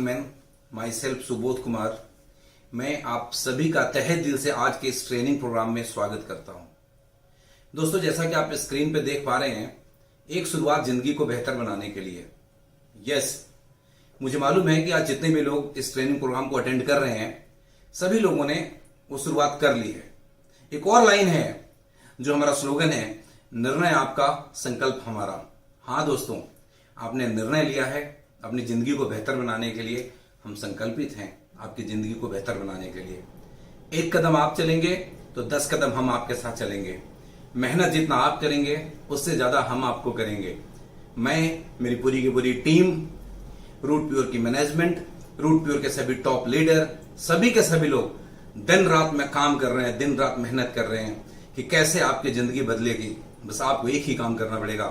Gentleman, my self Subodh Kumar. मैं आप सभी का तहे दिल से आज के इस ट्रेनिंग प्रोग्राम में स्वागत करता हूं। दोस्तों, जैसा कि आप स्क्रीन पे देख पा रहे हैं, एक शुरुआत जिंदगी को बेहतर बनाने के लिए। यस, मुझे मालूम है कि आज जितने भी लोग इस ट्रेनिंग प्रोग्राम को अटेंड कर रहे हैं, सभी लोगों ने वो शुरुआत कर ली है। एक और लाइन है जो हमारा स्लोगन है, निर्णय आपका, संकल्प हमारा। हाँ दोस्तों, आपने निर्णय लिया है अपनी जिंदगी को बेहतर बनाने के लिए। हम संकल्पित हैं आपकी जिंदगी को बेहतर बनाने के लिए। एक कदम आप चलेंगे तो 10 कदम हम आपके साथ चलेंगे। मेहनत जितना आप करेंगे उससे ज्यादा हम आपको करेंगे। मैं, मेरी पूरी की पूरी टीम, रूट प्योर की मैनेजमेंट, रूट प्योर के सभी टॉप लीडर, सभी के सभी लोग दिन रात में काम कर रहे हैं, दिन रात मेहनत कर रहे हैं कि कैसे आपकी जिंदगी बदलेगी। बस आपको एक ही काम करना पड़ेगा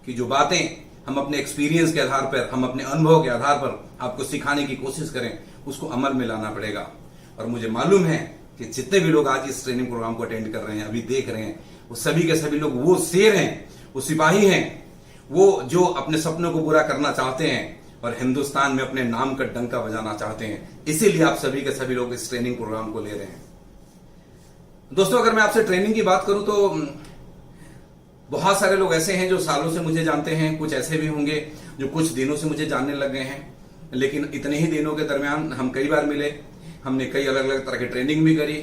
कि जो बातें हम अपने एक्सपीरियंस के आधार पर, हम अपने अनुभव के आधार पर आपको सिखाने की कोशिश करें, उसको अमल में लाना पड़ेगा। और मुझे मालूम है कि जितने भी लोग आज इस ट्रेनिंग प्रोग्राम को अटेंड कर रहे हैं, अभी देख रहे हैं, वो सभी के सभी लोग वो शेर हैं, वो सिपाही हैं, वो जो अपने सपनों को पूरा करना चाहते हैं और हिंदुस्तान में अपने नाम का डंका बजाना चाहते हैं। इसीलिए आप सभी के सभी लोग इस ट्रेनिंग प्रोग्राम को ले रहे हैं। दोस्तों, अगर मैं आपसे ट्रेनिंग की बात करूं तो बहुत सारे लोग ऐसे हैं जो सालों से मुझे जानते हैं, कुछ ऐसे भी होंगे जो कुछ दिनों से मुझे जानने लग गए हैं। लेकिन इतने ही दिनों के दरमियान हम कई बार मिले, हमने कई अलग अलग तरह की ट्रेनिंग भी करी,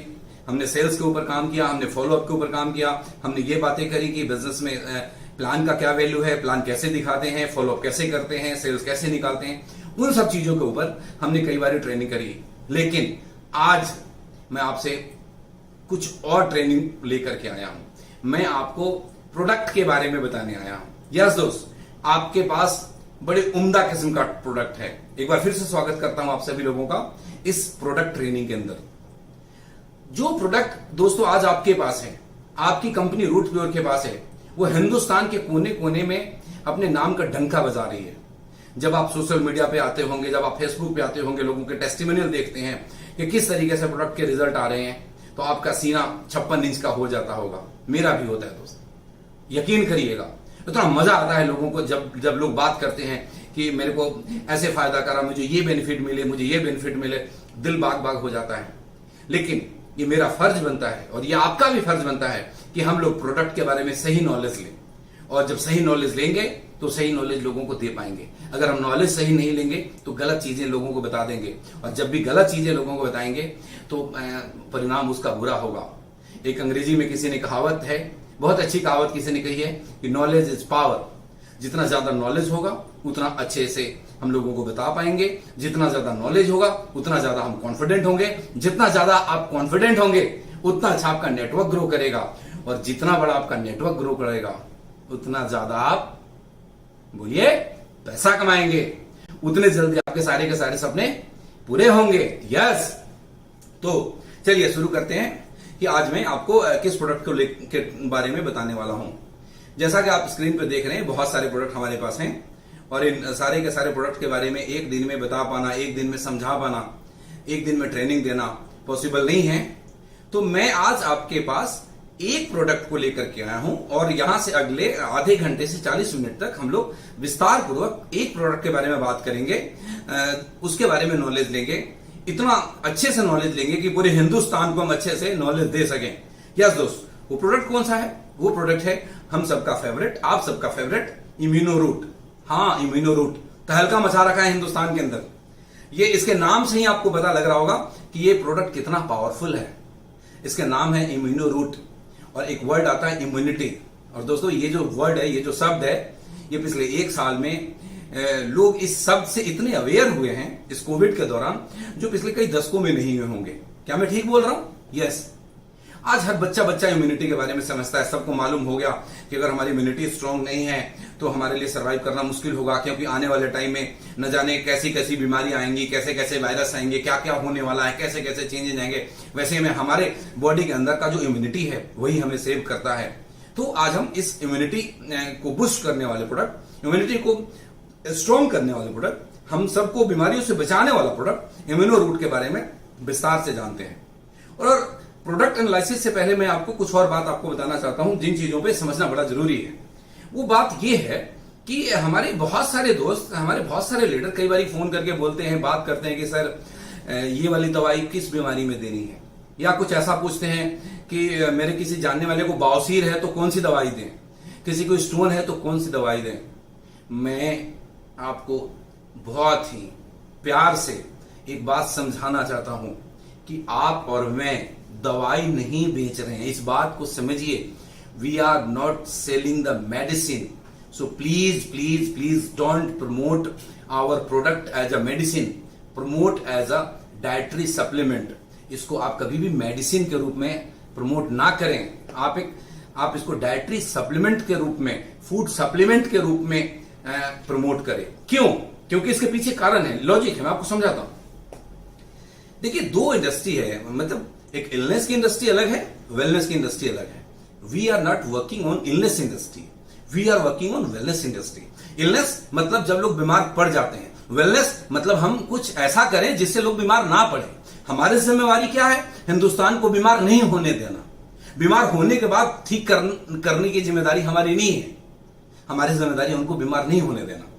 हमने सेल्स के ऊपर काम किया, हमने फॉलोअप के ऊपर काम किया, हमने ये बातें करी कि बिजनेस में प्लान का क्या वैल्यू है, प्लान कैसे दिखाते हैं, फॉलोअप कैसे करते हैं, सेल्स कैसे निकालते हैं। उन सब चीजों के ऊपर हमने कई बार ट्रेनिंग करी। लेकिन आज मैं आपसे कुछ और ट्रेनिंग लेकर के आया हूं। मैं आपको प्रोडक्ट के बारे में बताने आया हूं। यस दोस्त, आपके पास बड़े उम्दा किस्म का प्रोडक्ट है। एक बार फिर से स्वागत करता हूं आप सभी लोगों का इस प्रोडक्ट ट्रेनिंग के अंदर। जो प्रोडक्ट दोस्तों आज आपके पास है, आपकी कंपनी रूट प्योर के पास है, वो हिंदुस्तान के कोने कोने में अपने नाम का डंका बजा रही है। जब आप सोशल मीडिया पे आते होंगे, जब आप फेसबुक पे आते होंगे, लोगों के टेस्टिमोनियल देखते हैं कि किस तरीके से प्रोडक्ट के रिजल्ट आ रहे हैं, तो आपका सीना 56 इंच का हो जाता होगा। मेरा भी होता है दोस्त, यकीन करिएगा। इतना मजा आता है लोगों को जब लोग बात करते हैं कि मेरे को ऐसे फायदा करा, मुझे ये बेनिफिट मिले, मुझे ये बेनिफिट मिले, दिल बाग बाग हो जाता है। लेकिन ये मेरा फर्ज बनता है और ये आपका भी फर्ज बनता है कि हम लोग प्रोडक्ट के बारे में सही नॉलेज लें। और जब सही नॉलेज लेंगे तो सही नॉलेज लोगों को दे पाएंगे। अगर हम नॉलेज सही नहीं लेंगे तो गलत चीजें लोगों को बता देंगे, और जब भी गलत चीजें लोगों को बताएंगे तो परिणाम उसका बुरा होगा। एक अंग्रेजी में किसी ने कहावत है, बहुत अच्छी कहावत किसी ने कही है कि नॉलेज इज पावर। जितना ज्यादा नॉलेज होगा उतना अच्छे से हम लोगों को बता पाएंगे। जितना ज्यादा नॉलेज होगा उतना ज्यादा हम कॉन्फिडेंट होंगे। जितना ज्यादा आप कॉन्फिडेंट होंगे उतना अच्छा आपका नेटवर्क ग्रो करेगा, और जितना बड़ा आपका नेटवर्क ग्रो करेगा उतना ज्यादा आप, बोलिए, पैसा कमाएंगे। उतने जल्दी आपके सारे के सारे सपने पूरे होंगे। यस, तो चलिए शुरू करते हैं कि आज मैं आपको किस प्रोडक्ट के बारे में बताने वाला हूं। जैसा कि आप स्क्रीन पे देख रहे हैं, बहुत सारे प्रोडक्ट हमारे पास हैं, और इन सारे के सारे प्रोडक्ट के बारे में एक दिन में बता पाना, एक दिन में समझा पाना, एक दिन में ट्रेनिंग देना पॉसिबल नहीं है। तो मैं आज आपके पास एक प्रोडक्ट को लेकर के आया हूं, और यहां से अगले आधे घंटे से 40 मिनट तक हम लोग विस्तार पूर्वक एक प्रोडक्ट के बारे में बात करेंगे, उसके बारे में नॉलेज लेंगे। इतना अच्छे से नॉलेज लेंगे कि पूरे हिंदुस्तान को हम अच्छे से नॉलेज दे सकें। यस दोस्त, वो प्रोडक्ट कौन सा है? वो प्रोडक्ट है हम सबका फेवरेट, आप सबका फेवरेट, इम्यूनो रूट। हाँ, इम्यूनो रूट तहलका मचा रखा है हिंदुस्तान के अंदर। ये इसके नाम से ही आपको पता लग रहा होगा कि ये प्रोडक्ट कितना पावरफुल है। इसके नाम है इम्यूनो रूट, और एक वर्ड आता है इम्यूनिटी। और दोस्तों, ये जो वर्ड है, ये जो शब्द है, ये पिछले 1 साल में लोग इस शब्द से इतने अवेयर हुए हैं इस कोविड के दौरान, जो पिछले कई दशकों में नहीं हुए होंगे। क्या मैं ठीक बोल रहा हूं? यस, आज हर बच्चा इम्यूनिटी के बारे में समझता है। सबको मालूम हो गया कि अगर हमारी इम्यूनिटी स्ट्रांग नहीं है तो हमारे लिए सर्वाइव करना मुश्किल होगा, क्योंकि आने वाले टाइम में न जाने कैसी कैसी बीमारियां आएंगी, कैसे कैसे वायरस आएंगे, क्या क्या होने वाला है, कैसे कैसे चेंजेस आएंगे। वैसे में हमारे बॉडी के अंदर का जो इम्यूनिटी है वही हमें सेव करता है। तो आज हम इस इम्यूनिटी को बूस्ट करने वाले प्रोडक्ट, इम्यूनिटी को स्ट्रॉन्ग करने वाले प्रोडक्ट, हम सबको बीमारियों से बचाने वाला प्रोडक्ट इम्यूनो रूट के बारे में विस्तार से जानते हैं। और प्रोडक्ट एनालिसिस से पहले मैं आपको कुछ और बात आपको बताना चाहता हूं, जिन चीजों पे समझना बड़ा जरूरी है। वो बात ये है कि हमारे बहुत सारे दोस्त, हमारे बहुत सारे लीडर कई बार फोन करके बोलते हैं, बात करते हैं कि सर ये वाली दवाई किस बीमारी में देनी है, या कुछ ऐसा पूछते हैं कि मेरे किसी जानने वाले को बवासीर है तो कौन सी दवाई दें, किसी को स्टोन है तो कौन सी दवाई दें। मैं आपको बहुत ही प्यार से एक बात समझाना चाहता हूं कि आप और मैं दवाई नहीं बेच रहे हैं, इस बात को समझिए। We are not selling the medicine, so please please please don't promote our product as a medicine, promote as a dietary supplement. इसको आप कभी भी मेडिसिन के रूप में प्रमोट ना करें, आप इसको डाइटरी सप्लीमेंट के रूप में, फूड सप्लीमेंट के रूप में प्रमोट करें। क्यों? क्योंकि इसके पीछे कारण है, लॉजिक है, मैं आपको समझाता हूं। देखिए, दो इंडस्ट्री है, मतलब एक इलनेस की इंडस्ट्री अलग है, वेलनेस की इंडस्ट्री अलग है। We are not working on illness industry, we are working on wellness industry. Illness मतलब जब लोग बीमार पड़ जाते हैं, वेलनेस मतलब हम कुछ ऐसा करें जिससे लोग बीमार ना पड़े। हमारी जिम्मेवारी क्या है? हिंदुस्तान को बीमार नहीं होने देना। बीमार होने के बाद ठीक करने की जिम्मेदारी हमारी नहीं है, हमारी जिम्मेदारी उनको बीमार नहीं होने देना।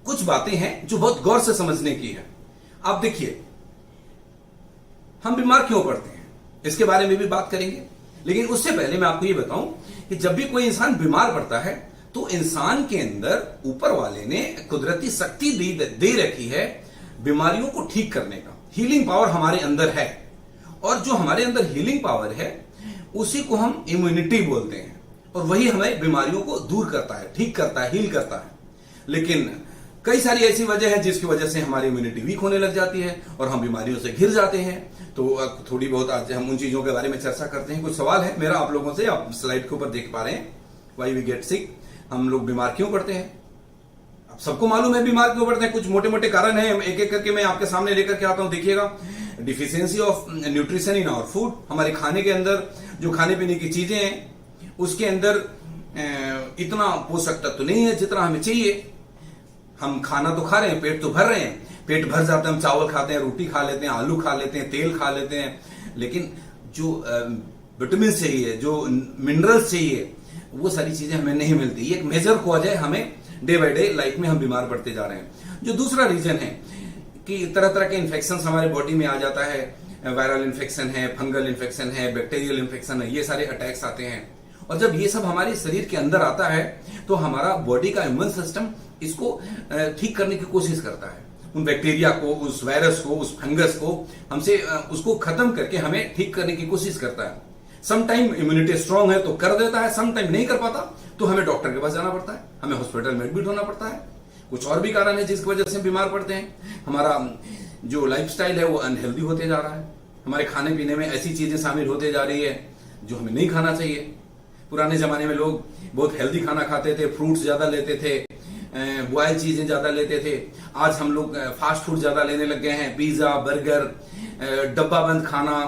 कुछ बातें हैं जो बहुत गौर से समझने की है। आप देखिए, हम बीमार क्यों पड़ते हैं इसके बारे में भी बात करेंगे, लेकिन उससे पहले मैं आपको ये बताऊं कि जब भी कोई इंसान बीमार पड़ता है तो इंसान के अंदर ऊपर वाले ने कुदरती शक्ति दे रखी है बीमारियों को ठीक करने का। हीलिंग पावर हमारे अंदर है, और जो हमारे अंदर हीलिंग पावर है उसी को हम इम्यूनिटी बोलते हैं, और वही हमें बीमारियों को दूर करता है, ठीक करता है, हील करता है। लेकिन कई सारी ऐसी वजह है जिसकी वजह से हमारी इम्यूनिटी वीक होने लग जाती है और हम बीमारियों से घिर जाते हैं। तो थोड़ी बहुत आज हम उन चीजों के बारे में चर्चा करते हैं। कुछ सवाल है मेरा आप लोगों से, आप स्लाइड के ऊपर देख पा रहे हैं। वाई वी गेट सिक, हम लोग बीमार क्यों पड़ते हैं? आप सबको मालूम है बीमार क्यों पड़ते हैं। कुछ मोटे मोटे कारण है, एक एक करके मैं आपके सामने लेकर के आता हूं। देखिएगा, deficiency of nutrition in our food, हमारे खाने के अंदर जो खाने पीने की चीजें हैं उसके अंदर इतना पोषक तत्व नहीं है जितना हमें चाहिए। हम खाना तो खा रहे हैं, पेट तो भर रहे हैं, पेट भर जाता है, हम चावल खाते हैं, रोटी खा लेते हैं, आलू खा लेते हैं, तेल खा लेते हैं, लेकिन जो विटामिन चाहिए, जो मिनरल्स चाहिए, वो सारी चीजें हमें नहीं मिलती। ये एक मेजर कॉज है, हमें डे बाय डे लाइफ में हम बीमार पड़ते जा रहे हैं। जो दूसरा रीजन है कि तरह तरह के इन्फेक्शन हमारे बॉडी में आ जाता है, वायरल इन्फेक्शन है, फंगल इन्फेक्शन है, बैक्टीरियल इन्फेक्शन है, ये सारे अटैक्स आते हैं। और जब ये सब हमारे शरीर के अंदर आता है तो हमारा बॉडी का इम्यून सिस्टम इसको ठीक करने की कोशिश करता है, उन बैक्टीरिया को, उस वायरस को, उस फंगस को हमसे उसको खत्म करके हमें ठीक करने की कोशिश करता है। सम टाइम इम्यूनिटी स्ट्रांग है तो कर देता है, सम टाइम नहीं कर पाता तो हमें डॉक्टर के पास जाना पड़ता है, हमें हॉस्पिटल में एडमिट होना पड़ता है। कुछ और भी कारण है जिसकी वजह से हम बीमार पड़ते हैं। हमारा जो लाइफस्टाइल है वो अनहेल्दी होते जा रहा है, हमारे खाने पीने में ऐसी चीजें शामिल होते जा रही है जो हमें नहीं खाना चाहिए। पुराने जमाने में लोग बहुत हेल्दी खाना खाते थे, फ्रूट्स ज्यादा लेते थे, बॉयल चीजें ज्यादा लेते थे। आज हम लोग फास्ट फूड ज्यादा लेने लग गए हैं, पिज्जा, बर्गर, डब्बा बंद खाना,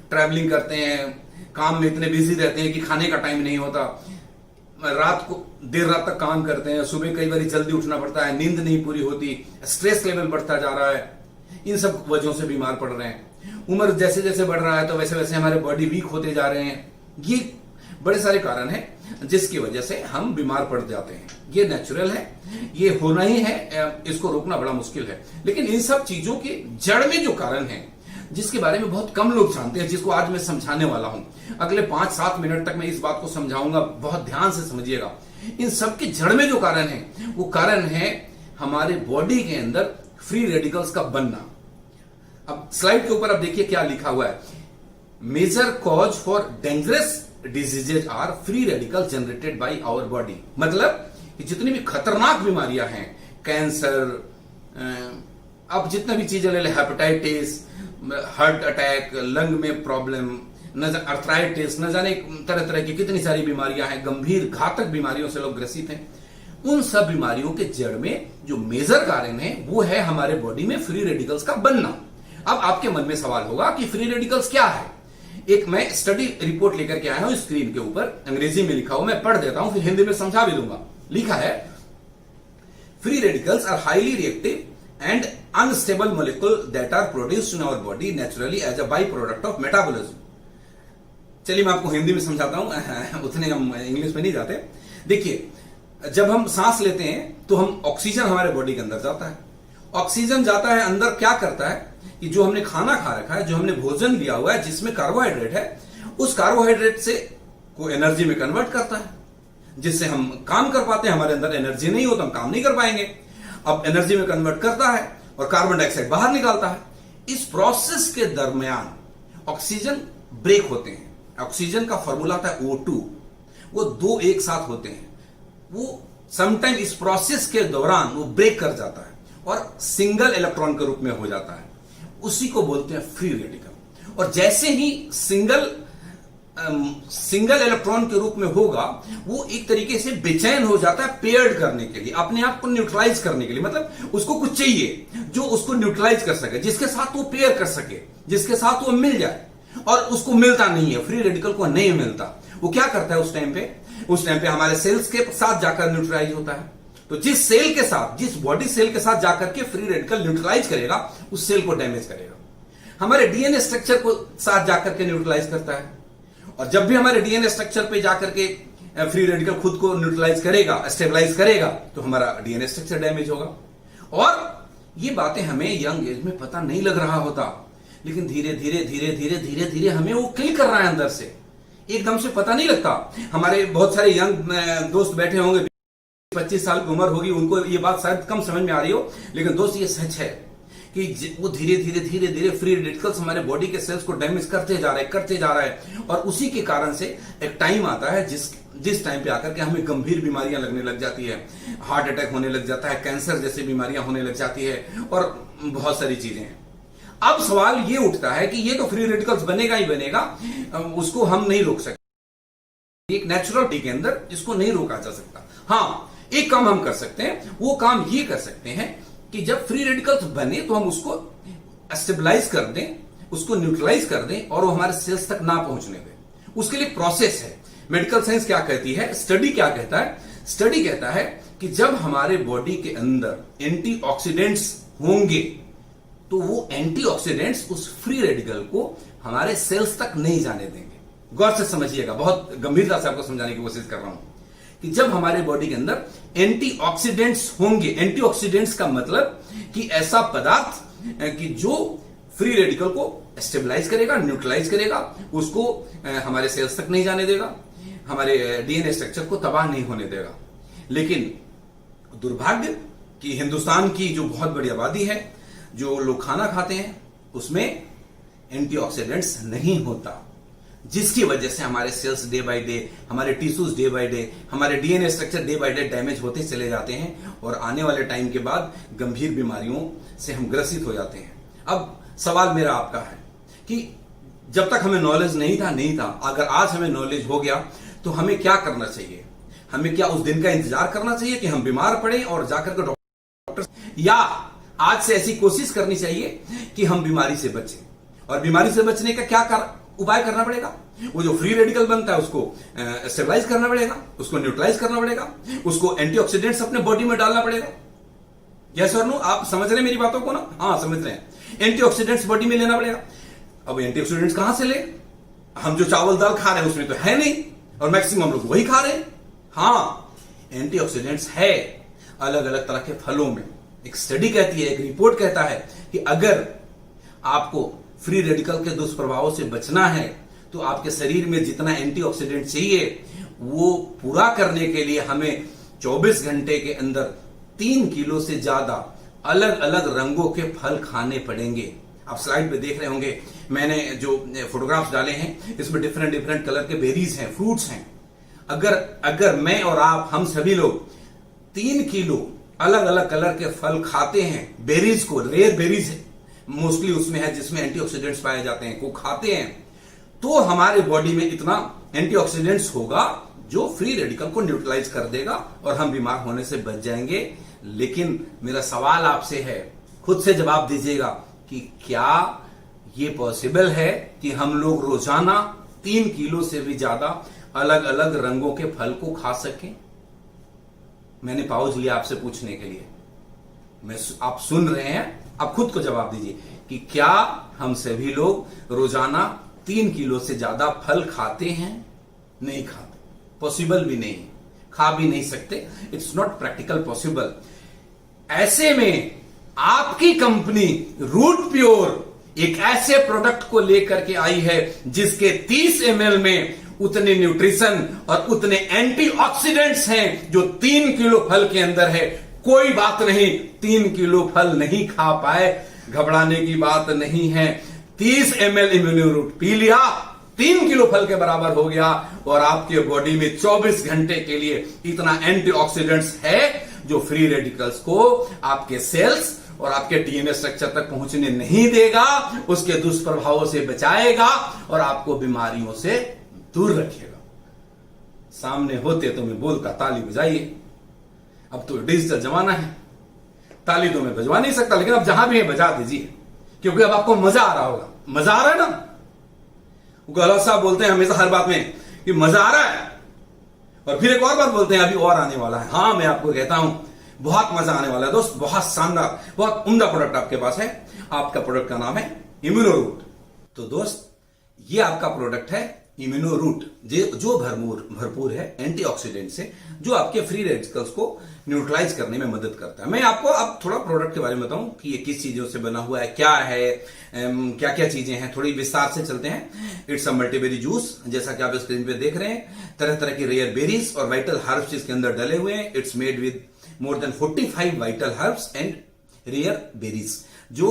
ट्रैवलिंग करते हैं, काम में इतने बिजी रहते हैं कि खाने का टाइम नहीं होता, रात को देर रात तक काम करते हैं, सुबह कई बार जल्दी उठना पड़ता है, नींद नहीं पूरी होती, स्ट्रेस लेवल बढ़ता जा रहा है। इन सब वजहों से बीमार पड़ रहे हैं। उम्र जैसे जैसे बढ़ रहा है तो वैसे वैसे हमारे बॉडी वीक होते जा रहे हैं। ये बड़े सारे कारण हैं जिसकी वजह से हम बीमार पड़ जाते हैं। ये नेचुरल है, ये होना ही है, इसको रोकना बड़ा मुश्किल है। लेकिन इन सब चीजों के जड़ में जो कारण है जिसके बारे में बहुत कम लोग जानते हैं, जिसको आज मैं समझाने वाला हूं, अगले 5-7 मिनट तक मैं इस बात को समझाऊंगा, बहुत ध्यान से समझिएगा। इन सब के जड़ में जो कारण है वो कारण है हमारे बॉडी के अंदर फ्री रेडिकल्स का बनना। अब स्लाइड के ऊपर आप देखिए क्या लिखा हुआ है, major cause for dangerous diseases are free radical generated by our body. मतलब कि जितनी भी खतरनाक बीमारियां हैं, कैंसर, अब जितने भी चीजें ले ले, हेपेटाइटिस, हार्ट अटैक, लंग में प्रॉब्लम, अर्थराइटिस, न जाने तरह तरह की कितनी सारी बीमारियां हैं, गंभीर घातक बीमारियों से लोग ग्रसित हैं। उन सब बीमारियों के जड़ में जो मेजर कारण है वो है हमारे बॉडी में फ्री रेडिकल्स का बनना। अब आपके मन में सवाल होगा कि फ्री रेडिकल्स क्या है। एक मैं स्टडी रिपोर्ट लेकर के आया हूं, स्क्रीन के ऊपर अंग्रेजी में लिखा हुआ, मैं पढ़ देता हूं, फिर हिंदी में समझा भी दूंगा। लिखा है, free radicals are highly reactive and unstable molecule that are produced in our body naturally as a by product of metabolism. चलिए मैं आपको हिंदी में समझाता हूं, उतने हम इंग्लिश में नहीं जाते। देखिए, जब हम सांस लेते हैं तो हम ऑक्सीजन हमारे बॉडी के अंदर जाता है। ऑक्सीजन जाता है अंदर, क्या करता है कि जो हमने खाना खा रखा है, जो हमने भोजन लिया हुआ है जिसमें कार्बोहाइड्रेट है, उस कार्बोहाइड्रेट से को एनर्जी में कन्वर्ट करता है, जिससे हम काम कर पाते हैं। हमारे अंदर एनर्जी नहीं हो तो हम काम नहीं कर पाएंगे। अब एनर्जी में कन्वर्ट करता है और कार्बन डाइऑक्साइड बाहर निकालता है। इस प्रोसेस के दरमियान ऑक्सीजन ब्रेक होते हैं। ऑक्सीजन का फॉर्मूला था O2, वो दो एक साथ होते हैं। वो समटाइम इस प्रोसेस के दौरान वो ब्रेक कर जाता है और सिंगल इलेक्ट्रॉन के रूप में हो जाता है। उसी को बोलते हैं फ्री रेडिकल। और जैसे ही सिंगल इलेक्ट्रॉन के रूप में होगा, वो एक तरीके से बेचैन हो जाता है पेयर्ड करने के लिए, अपने आप को न्यूट्रलाइज करने के लिए। मतलब उसको कुछ चाहिए जो उसको न्यूट्रलाइज कर सके, जिसके साथ वो पेयर कर सके, जिसके साथ वो मिल जाए। और उसको मिलता नहीं है, फ्री रेडिकल को नहीं मिलता। वो क्या करता है उस टाइम पे हमारे सेल्स के साथ जाकर न्यूट्रलाइज होता है। तो जिस सेल के साथ, जिस बॉडी सेल के साथ जाकर के फ्री रेडिकल न्यूट्रलाइज करेगा, उस सेल को डैमेज करेगा। हमारे डीएनए स्ट्रक्चर को साथ जाकर के न्यूट्रलाइज करता है। और जब भी हमारे डीएनए स्ट्रक्चर पे जाकर के फ्री रेडिकल खुद को न्यूट्रलाइज करेगा, स्टेबलाइज करेगा, तो हमारा डीएनए स्ट्रक्चर डैमेज होगा। और ये बातें हमें यंग एज में पता नहीं लग रहा होता, लेकिन धीरे धीरे धीरे धीरे धीरे धीरे हमें वो क्लिक कर रहा है अंदर से। एकदम से पता नहीं लगता। हमारे बहुत सारे यंग दोस्त बैठे होंगे, 25 साल की उम्र होगी, उनको ये बात शायद कम समझ में आ रही हो, लेकिन दोस्त ये सच है कि वो धीरे धीरे धीरे धीरे फ्री रेडिकल्स हमारे बॉडी के सेल्स को डैमेज करते जा रहे हैं। और उसी के कारण से एक टाइम आता है जिस टाइम पे आकर के हमें गंभीर बीमारियां लगने लग जाती है, हार्ट अटैक होने लग जाता है, कैंसर जैसी बीमारियां होने लग जाती है और बहुत सारी चीजें हैं। अब सवाल ये उठता है कि ये तो फ्री रेडिकल्स बनेगा ही बनेगा, उसको हम नहीं रोक सकते। एक नेचुरलिटी के अंदर इसको नहीं रोका जा सकता। हाँ, एक काम हम कर सकते हैं, वो काम ये कर सकते हैं कि जब फ्री रेडिकल्स बने तो हम उसको स्टेबलाइज कर दें, उसको न्यूट्रलाइज कर दें और वो हमारे सेल्स तक ना पहुंचने दें। उसके लिए प्रोसेस है। मेडिकल साइंस क्या कहती है, स्टडी क्या कहता है? स्टडी कहता है कि जब हमारे बॉडी के अंदर एंटीऑक्सीडेंट्स होंगे तो वो एंटीऑक्सीडेंट्स उस फ्री रेडिकल को हमारे सेल्स तक नहीं जाने देंगे। गौर से समझिएगा, बहुत गंभीरता से आपको समझाने की कोशिश कर रहा हूं कि जब हमारे बॉडी के अंदर एंटीऑक्सीडेंट्स होंगे, एंटीऑक्सीडेंट्स का मतलब कि ऐसा पदार्थ कि जो फ्री रेडिकल को स्टेबलाइज करेगा, न्यूट्रलाइज करेगा, उसको हमारे सेल्स तक नहीं जाने देगा, हमारे डीएनए स्ट्रक्चर को तबाह नहीं होने देगा। लेकिन दुर्भाग्य कि हिंदुस्तान की जो बहुत बड़ी आबादी है, जो लोग खाना खाते हैं, उसमें एंटीऑक्सीडेंट्स नहीं होता, जिसकी वजह से हमारे सेल्स डे बाय डे, हमारे टिश्यूज डे बाय डे, हमारे DNA structure day by day damage होते चले जाते हैं और आने वाले टाइम के बाद गंभीर बीमारियों से हम ग्रसित हो जाते हैं। अब सवाल मेरा आपका है कि जब तक हमें नॉलेज नहीं था, अगर आज हमें नॉलेज हो गया तो हमें क्या करना चाहिए? हमें क्या उस दिन का इंतजार करना चाहिए कि हम बीमार पड़े और जाकर के डॉक्टर, या आज से ऐसी कोशिश करनी चाहिए कि हम बीमारी से बचें? और बीमारी से बचने का क्या उपाय करना पड़ेगा? वो जो फ्री रेडिकल बनता है उसको स्टेबलाइज करना पड़ेगा, उसको न्यूट्रलाइज करना पड़ेगा, उसको एंटीऑक्सीडेंट्स अपने बॉडी में डालना पड़ेगा। यस और नो? आप समझ रहे हैं मेरी बातों को ना? हाँ, समझ रहे हैं। एंटीऑक्सीडेंट्स बॉडी में लेना पड़ेगा। अब एंटीऑक्सीडेंट्स कहां से ले? हम जो चावल दाल खा रहे हैं उसमें तो है नहीं, और मैक्सिमम लोग वही खा रहे हैं। हाँ, एंटीऑक्सीडेंट्स है अलग अलग तरह के फलों में। एक स्टडी कहती है, एक रिपोर्ट कहता है कि अगर आपको फ्री रेडिकल के दुष्प्रभावों से बचना है तो आपके शरीर में जितना एंटीऑक्सीडेंट चाहिए वो पूरा करने के लिए हमें 24 घंटे के अंदर 3 किलो से ज्यादा अलग अलग रंगों के फल खाने पड़ेंगे। आप स्लाइड पे देख रहे होंगे, मैंने जो फोटोग्राफ्स डाले हैं इसमें डिफरेंट कलर के बेरीज हैं, फ्रूट्स हैं। अगर मैं और आप, हम सभी लोग 3 किलो अलग अलग कलर के फल खाते हैं, बेरीज को, रेयर बेरीज है मोस्टली उसमें है जिसमें एंटीऑक्सीडेंट्स पाए जाते हैं, को खाते हैं, तो हमारे बॉडी में इतना एंटीऑक्सीडेंट्स होगा जो फ्री रेडिकल को न्यूट्रलाइज कर देगा और हम बीमार होने से बच जाएंगे। लेकिन मेरा सवाल आपसे है, खुद से जवाब दीजिएगा कि क्या ये पॉसिबल है कि हम लोग रोजाना 3 किलो से भी ज्यादा अलग अलग रंगों के फल को खा सकें? मैंने पॉज लिया आपसे पूछने के लिए। आप सुन रहे हैं, आप खुद को जवाब दीजिए कि क्या हम सभी लोग रोजाना 3 किलो से ज्यादा फल खाते हैं? नहीं खाते, पॉसिबल भी नहीं। खा भी नहीं सकते, इट्स नॉट प्रैक्टिकल पॉसिबल। ऐसे में आपकी कंपनी रूट प्योर एक ऐसे प्रोडक्ट को लेकर के आई है जिसके 30 ml में उतने न्यूट्रिशन और उतने एंटीऑक्सीडेंट्स हैं जो 3 किलो फल के अंदर है। कोई बात नहीं, 3 किलो फल नहीं खा पाए, घबराने की बात नहीं है। 30 ml इम्यूनो रूट पी लिया, 3 किलो फल के बराबर हो गया और आपके बॉडी में 24 घंटे के लिए इतना एंटीऑक्सीडेंट्स है जो फ्री रेडिकल्स को आपके सेल्स और आपके डीएनए स्ट्रक्चर तक पहुंचने नहीं देगा, उसके दुष्प्रभावों से बचाएगा और आपको बीमारियों से दूर रखेगा। सामने होते तो मैं बोलता ताली बजाइए, अब तो डिजिटल जमाना है, ताली तो मैं बजवा नहीं सकता, लेकिन अब जहां भी है बजा दीजिए, क्योंकि अब आपको मजा आ रहा होगा। मजा आ रहा है ना? गौरव साहब बोलते हैं हमेशा हर बात में कि मजा आ रहा है, और फिर एक और बात बोलते हैं अभी और आने वाला है। हाँ, मैं आपको कहता हूं बहुत मजा आने वाला है दोस्त, बहुत शानदार, बहुत उम्दा प्रोडक्ट आपके पास है। आपका प्रोडक्ट का नाम है इम्यूनो रूट। तो दोस्त, ये आपका प्रोडक्ट है इम्यूनो रूट, जो भरपूर है एंटीऑक्सीडेंट से, जो आपके फ्री रेडिकल्स को न्यूट्रलाइज करने में मदद करता है। मैं आपको अब थोड़ा प्रोडक्ट के बारे में बताऊं कि ये किस चीजों से बना हुआ है, क्या है, क्या क्या चीजें हैं, थोड़ी विस्तार से चलते हैं। इट्स अ मल्टीबेरी जूस, जैसा कि आप स्क्रीन पे देख रहे हैं। तरह तरह की रेयर बेरीज और वाइटल हर्ब्स इसके अंदर डले हुए हैं। It's made with more than 45 vital herbs and rare berries. जो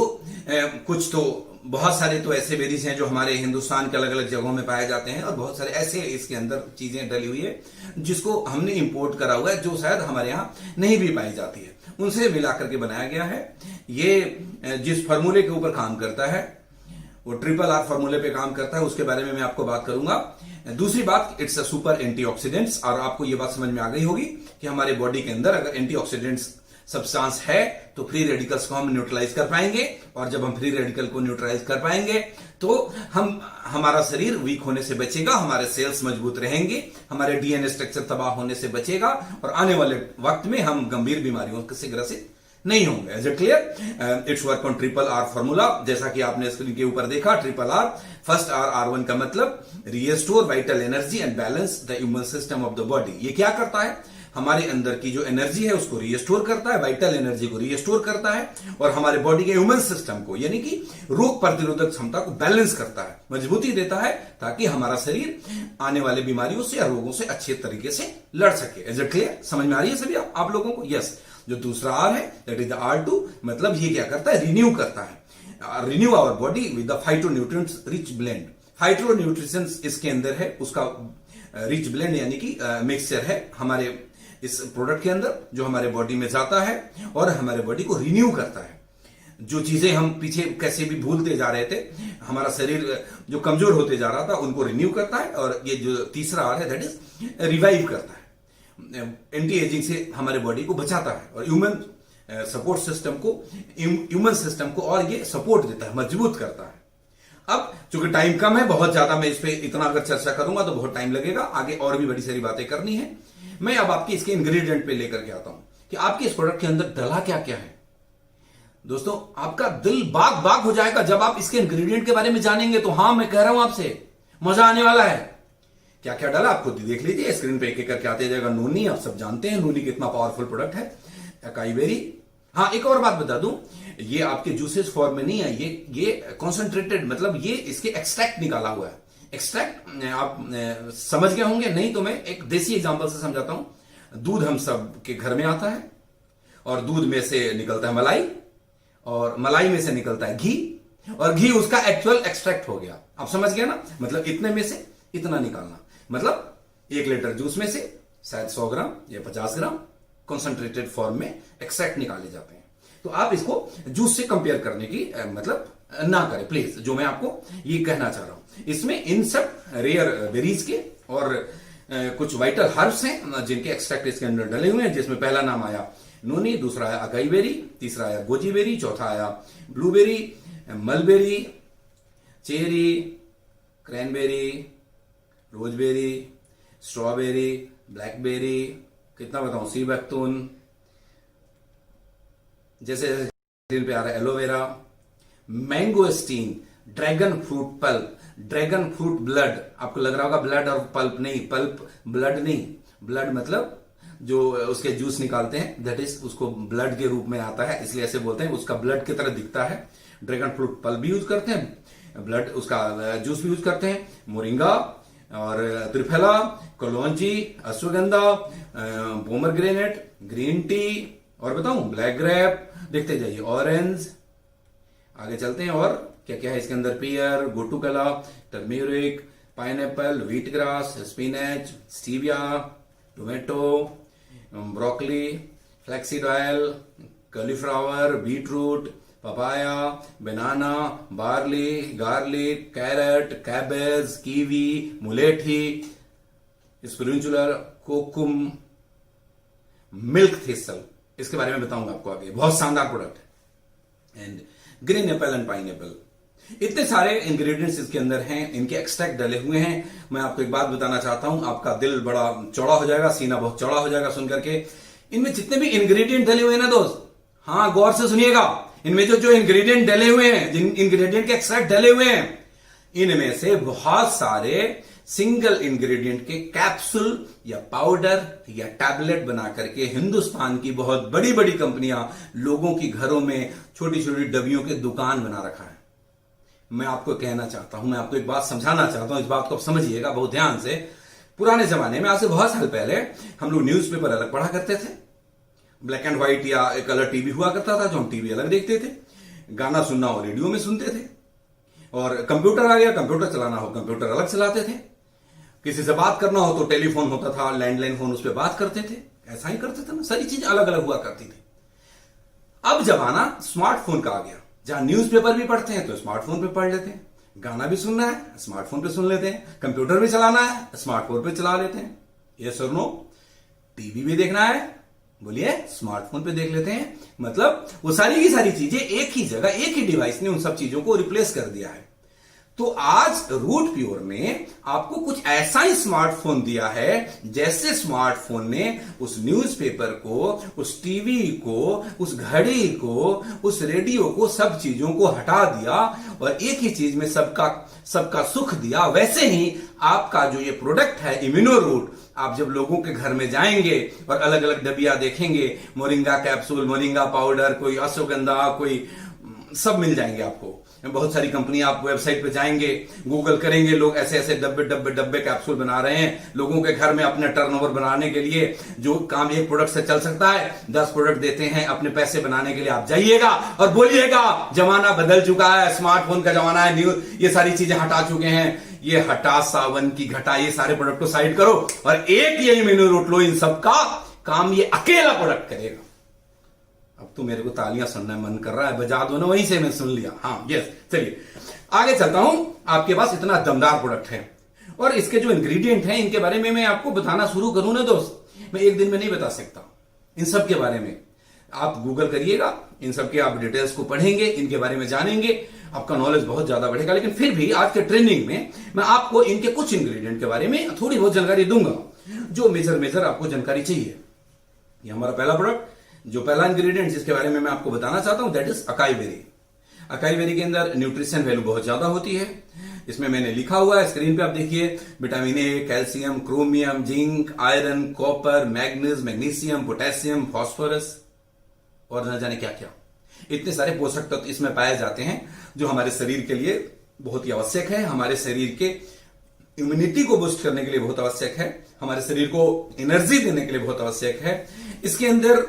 कुछ तो बहुत सारे तो ऐसे बेरीज हैं जो हमारे हिंदुस्तान के अलग अलग जगहों में पाए जाते हैं, और बहुत सारे ऐसे इसके अंदर चीजें डली हुई है जिसको हमने इंपोर्ट करा हुआ है, जो शायद हमारे यहाँ नहीं भी पाई जाती है, उनसे मिलाकर के बनाया गया है। ये जिस फार्मूले के ऊपर काम करता है वो RRR फार्मूले पे काम करता है, उसके बारे में मैं आपको बात करूंगा। दूसरी बात, इट्स अ सुपर एंटीऑक्सीडेंट्स, और आपको ये बात समझ में आ गई होगी कि हमारे बॉडी के अंदर अगर एंटीऑक्सीडेंट्स सब्सटेंस है तो फ्री रेडिकल्स को हम न्यूट्रलाइज कर पाएंगे, और जब हम फ्री रेडिकल को न्यूट्रलाइज कर पाएंगे तो हमारा शरीर वीक होने से बचेगा, हमारे सेल्स मजबूत रहेंगे, हमारे डीएनए स्ट्रक्चर तबाह होने से बचेगा, और आने वाले वक्त में हम गंभीर बीमारियों से ग्रसित नहीं होंगे। Is it clear? It's work on RRR formula, जैसा कि आपने स्क्रीन के ऊपर देखा। RRR, फर्स्ट R1 का मतलब restore vital energy and balance the immune system of the body. ये क्या करता है? हमारे अंदर की जो एनर्जी है उसको रिस्टोर करता है, वाइटल एनर्जी को रिस्टोर करता है, और हमारे बॉडी के ह्यूमन सिस्टम को, यानी कि रोग प्रतिरोधक क्षमता को बैलेंस करता है, मजबूती देता है, ताकि हमारा शरीर आने वाले बीमारियों से या रोगों से अच्छे तरीके से लड़ सके। Is it clear? समझ में आ रही है सभी आप लोगों को? यस। जो दूसरा R है, दैट इज द R2, मतलब ये क्या करता है? रिन्यू करता है, renew our body with the phytonutrients rich blend. Phytonutrients इसके अंदर है, उसका रिच ब्लेंड यानी कि मिक्सचर है हमारे इस प्रोडक्ट के अंदर, जो हमारे बॉडी में जाता है और हमारे बॉडी को रिन्यू करता है। जो चीजें हम पीछे कैसे भी भूलते जा रहे थे, हमारा शरीर जो कमजोर होते जा रहा था, उनको रिन्यू करता है। और ये जो तीसरा R है, दैट इज रिवाइव करता है, एंटी एजिंग से हमारे बॉडी को बचाता है, और ह्यूमन सपोर्ट सिस्टम को, ह्यूमन सिस्टम को और ये सपोर्ट देता है, मजबूत करता है। अब चूंकि टाइम कम है, बहुत ज्यादा मैं इस पे इतना अगर चर्चा करूंगा तो बहुत टाइम लगेगा, आगे और भी बड़ी सारी बातें करनी है। मैं अब आपके इसके इंग्रेडिएंट पे लेकर के आता हूं कि आपके इस प्रोडक्ट के अंदर डला क्या क्या है। दोस्तों, आपका दिल बाग बाग हो जाएगा जब आप इसके इंग्रेडिएंट के बारे में जानेंगे। तो हाँ, मैं कह रहा हूं आपसे, मजा आने वाला है। क्या क्या डाला आप खुद देख लीजिए, स्क्रीन पे एक एक करके आते जाएगा। नोनी, आप सब जानते हैं नोनी कितना पावरफुल प्रोडक्ट है। Acai berry. हाँ, एक और बात बता दूं, ये आपके जूसेस फॉर्म में नहीं है, ये कॉन्सेंट्रेटेड, मतलब ये इसके एक्सट्रैक्ट निकाला हुआ है। एक्सट्रैक्ट आप समझ गए होंगे, नहीं तो मैं एक देसी एग्जांपल से समझाता हूं। दूध हम सब के घर में आता है, और दूध में से निकलता है मलाई, और मलाई में से निकलता है घी, और घी उसका एक्चुअल एक्सट्रैक्ट हो गया। आप समझ गए ना? मतलब इतने में से इतना निकालना, मतलब 1 लीटर जूस में से शायद 100 ग्राम या 50 ग्राम कॉन्सेंट्रेटेड फॉर्म में एक्सट्रैक्ट निकाले जाते हैं। तो आप इसको जूस से कंपेयर करने की मतलब ना करें प्लीज, जो मैं आपको ये कहना चाह रहा हूं। इसमें इन सब रेयर बेरीज के और कुछ वाइटल हर्ब्स हैं जिनके एक्सट्रैक्ट इसके अंदर डले हुए हैं, जिसमें पहला नाम आया नोनी, दूसरा आया अकाई बेरी, तीसरा आया गोजी बेरी, चौथा आया blueberry, mulberry, cherry, cranberry, raspberry, strawberry, blackberry, कितना बताऊं, सी बैक्टून, जैसे स्क्रीन पे आ रहा है aloe vera, mangosteen, dragon fruit pulp, dragon fruit blood. आपको लग रहा होगा ब्लड और पल्प नहीं, पल्प ब्लड नहीं, ब्लड मतलब जो उसके जूस निकालते हैं, दैट इज उसको ब्लड के रूप में आता है, इसलिए ऐसे बोलते हैं, उसका ब्लड की तरह दिखता है। ड्रैगन फ्रूट पल्प भी यूज करते हैं, ब्लड उसका जूस भी यूज करते हैं। मोरिंगा और त्रिफला, कलौंजी, अश्वगंधा, पोमरग्रेनेट, ग्रीन टी, और बताऊं ब्लैक ग्रेप, देखते जाइए, ऑरेंज, आगे चलते हैं और क्या क्या है इसके अंदर, pear, gotu kola, turmeric, pineapple, wheat grass, spinach, stevia, tomato, broccoli, flaxseed oil, cauliflower, beetroot, papaya, banana, barley, garlic, carrot, cabbage, kiwi, mulethi, spirulina, kokum, milk thistle, इसके बारे में बताऊंगा आपको आगे, बहुत शानदार प्रोडक्ट है। And green Apple and pine Apple, इतने सारे इंग्रेडिएंट्स इसके अंदर हैं, इनके एक्सट्रैक्ट डले हुए हैं। मैं आपको एक बात बताना चाहता हूं, आपका दिल बड़ा चौड़ा हो जाएगा, सीना बहुत चौड़ा हो जाएगा सुनकर के। इनमें जितने भी इंग्रेडिएंट डले हुए हैं ना दोस्त, हाँ गौर से सुनिएगा, इनमें जो इंग्रेडिएंट डले हुए हैं, जिन इंग्रेडिएंट के एक्सट्रैक्ट डले हुए हैं, इनमें से बहुत सारे सिंगल इंग्रेडिएंट के कैप्सूल या पाउडर या टैबलेट बना करके हिंदुस्तान की बहुत बड़ी बड़ी कंपनियां लोगों की घरों में छोटी छोटी डब्बियों के दुकान बना रखा है। मैं आपको कहना चाहता हूं, मैं आपको एक बात समझाना चाहता हूं, इस बात को आप समझिएगा बहुत ध्यान से। पुराने जमाने में, आज से बहुत साल पहले, हम लोग न्यूज़पेपर अलग पढ़ा करते थे, ब्लैक एंड व्हाइट या कलर टीवी हुआ करता था जो हम टीवी अलग देखते थे, गाना सुनना हो रेडियो में सुनते थे, और कंप्यूटर आ गया, कंप्यूटर चलाना हो कंप्यूटर अलग चलाते थे, किसी से बात करना हो तो टेलीफोन होता था, लैंडलाइन फोन, उस पर बात करते थे, ऐसा ही करते थे ना, सारी चीज अलग अलग हुआ करती थी। अब जमाना स्मार्टफोन का आ गया, जहां न्यूज़पेपर भी पढ़ते हैं तो स्मार्टफोन पे पढ़ लेते हैं, गाना भी सुनना है स्मार्टफोन पे सुन लेते हैं, कंप्यूटर भी चलाना है स्मार्टफोन पे चला लेते हैं, यस और नो, टीवी भी देखना है, बोलिए स्मार्टफोन पे देख लेते हैं। मतलब वो सारी की सारी चीजें एक ही जगह, एक ही डिवाइस ने उन सब चीजों को रिप्लेस कर दिया है। तो आज रूट प्योर ने आपको कुछ ऐसा ही स्मार्टफोन दिया है, जैसे स्मार्टफोन ने उस न्यूज़पेपर को, उस टीवी को, उस घड़ी को, उस रेडियो को, सब चीजों को हटा दिया और एक ही चीज में सबका सुख दिया। वैसे ही आपका जो ये प्रोडक्ट है इम्यूनो रूट, आप जब लोगों के घर में जाएंगे और अलग अलग डबिया देखेंगे, मोरिंगा कैप्सूल, मोरिंगा पाउडर, कोई अश्वगंधा, कोई सब मिल जाएंगे आपको। बहुत सारी कंपनियां, आप वेबसाइट पे जाएंगे, गूगल करेंगे, लोग ऐसे ऐसे डब्बे कैप्सूल बना रहे हैं लोगों के घर में अपने टर्नओवर बनाने के लिए। जो काम एक प्रोडक्ट से चल सकता है 10 प्रोडक्ट देते हैं अपने पैसे बनाने के लिए। आप जाइएगा और बोलिएगा जमाना बदल चुका है, स्मार्टफोन का जमाना है, न्यूज ये सारी चीजें हटा चुके हैं, ये हटा सावन की घटा, ये सारे प्रोडक्ट को साइड करो और एक ये इम्यूनो रूट लो, इन सबका काम ये अकेला प्रोडक्ट करेगा। अब तो मेरे को तालियां सुनना मन कर रहा है, बजा दो ना, वहीं से मैं सुन लिया। हाँ यस, चलिए आगे चलता हूं। आपके पास इतना दमदार प्रोडक्ट है और इसके जो इंग्रेडिएंट हैं इनके बारे में मैं आपको बताना शुरू करूं ना दोस्त, मैं एक दिन में नहीं बता सकता। इन सब के बारे में आप गूगल करिएगा, इन सब के आप डिटेल्स को पढ़ेंगे, इनके बारे में जानेंगे, आपका नॉलेज बहुत ज्यादा बढ़ेगा। लेकिन फिर भी आज के ट्रेनिंग में मैं आपको इनके कुछ इंग्रेडिएंट के बारे में थोड़ी बहुत जानकारी दूंगा, जो मेजर आपको जानकारी चाहिए। ये हमारा पहला प्रोडक्ट, जो पहला इंग्रेडिएंट जिसके बारे में मैं आपको बताना चाहता हूं, that is acai berry. Acai berry के अंदर न्यूट्रिशन वैल्यू बहुत ज्यादा होती है। इसमें मैंने लिखा हुआ है, स्क्रीन पे आप देखिए, vitamin A, calcium, chromium, zinc, iron, copper, manganese, magnesium, potassium, phosphorus और न जाने क्या क्या, इतने सारे पोषक तत्व इसमें पाए जाते हैं जो हमारे शरीर के लिए बहुत ही आवश्यक है, हमारे शरीर के इम्यूनिटी को बूस्ट करने के लिए बहुत आवश्यक है, हमारे शरीर को एनर्जी देने के लिए बहुत आवश्यक है। इसके अंदर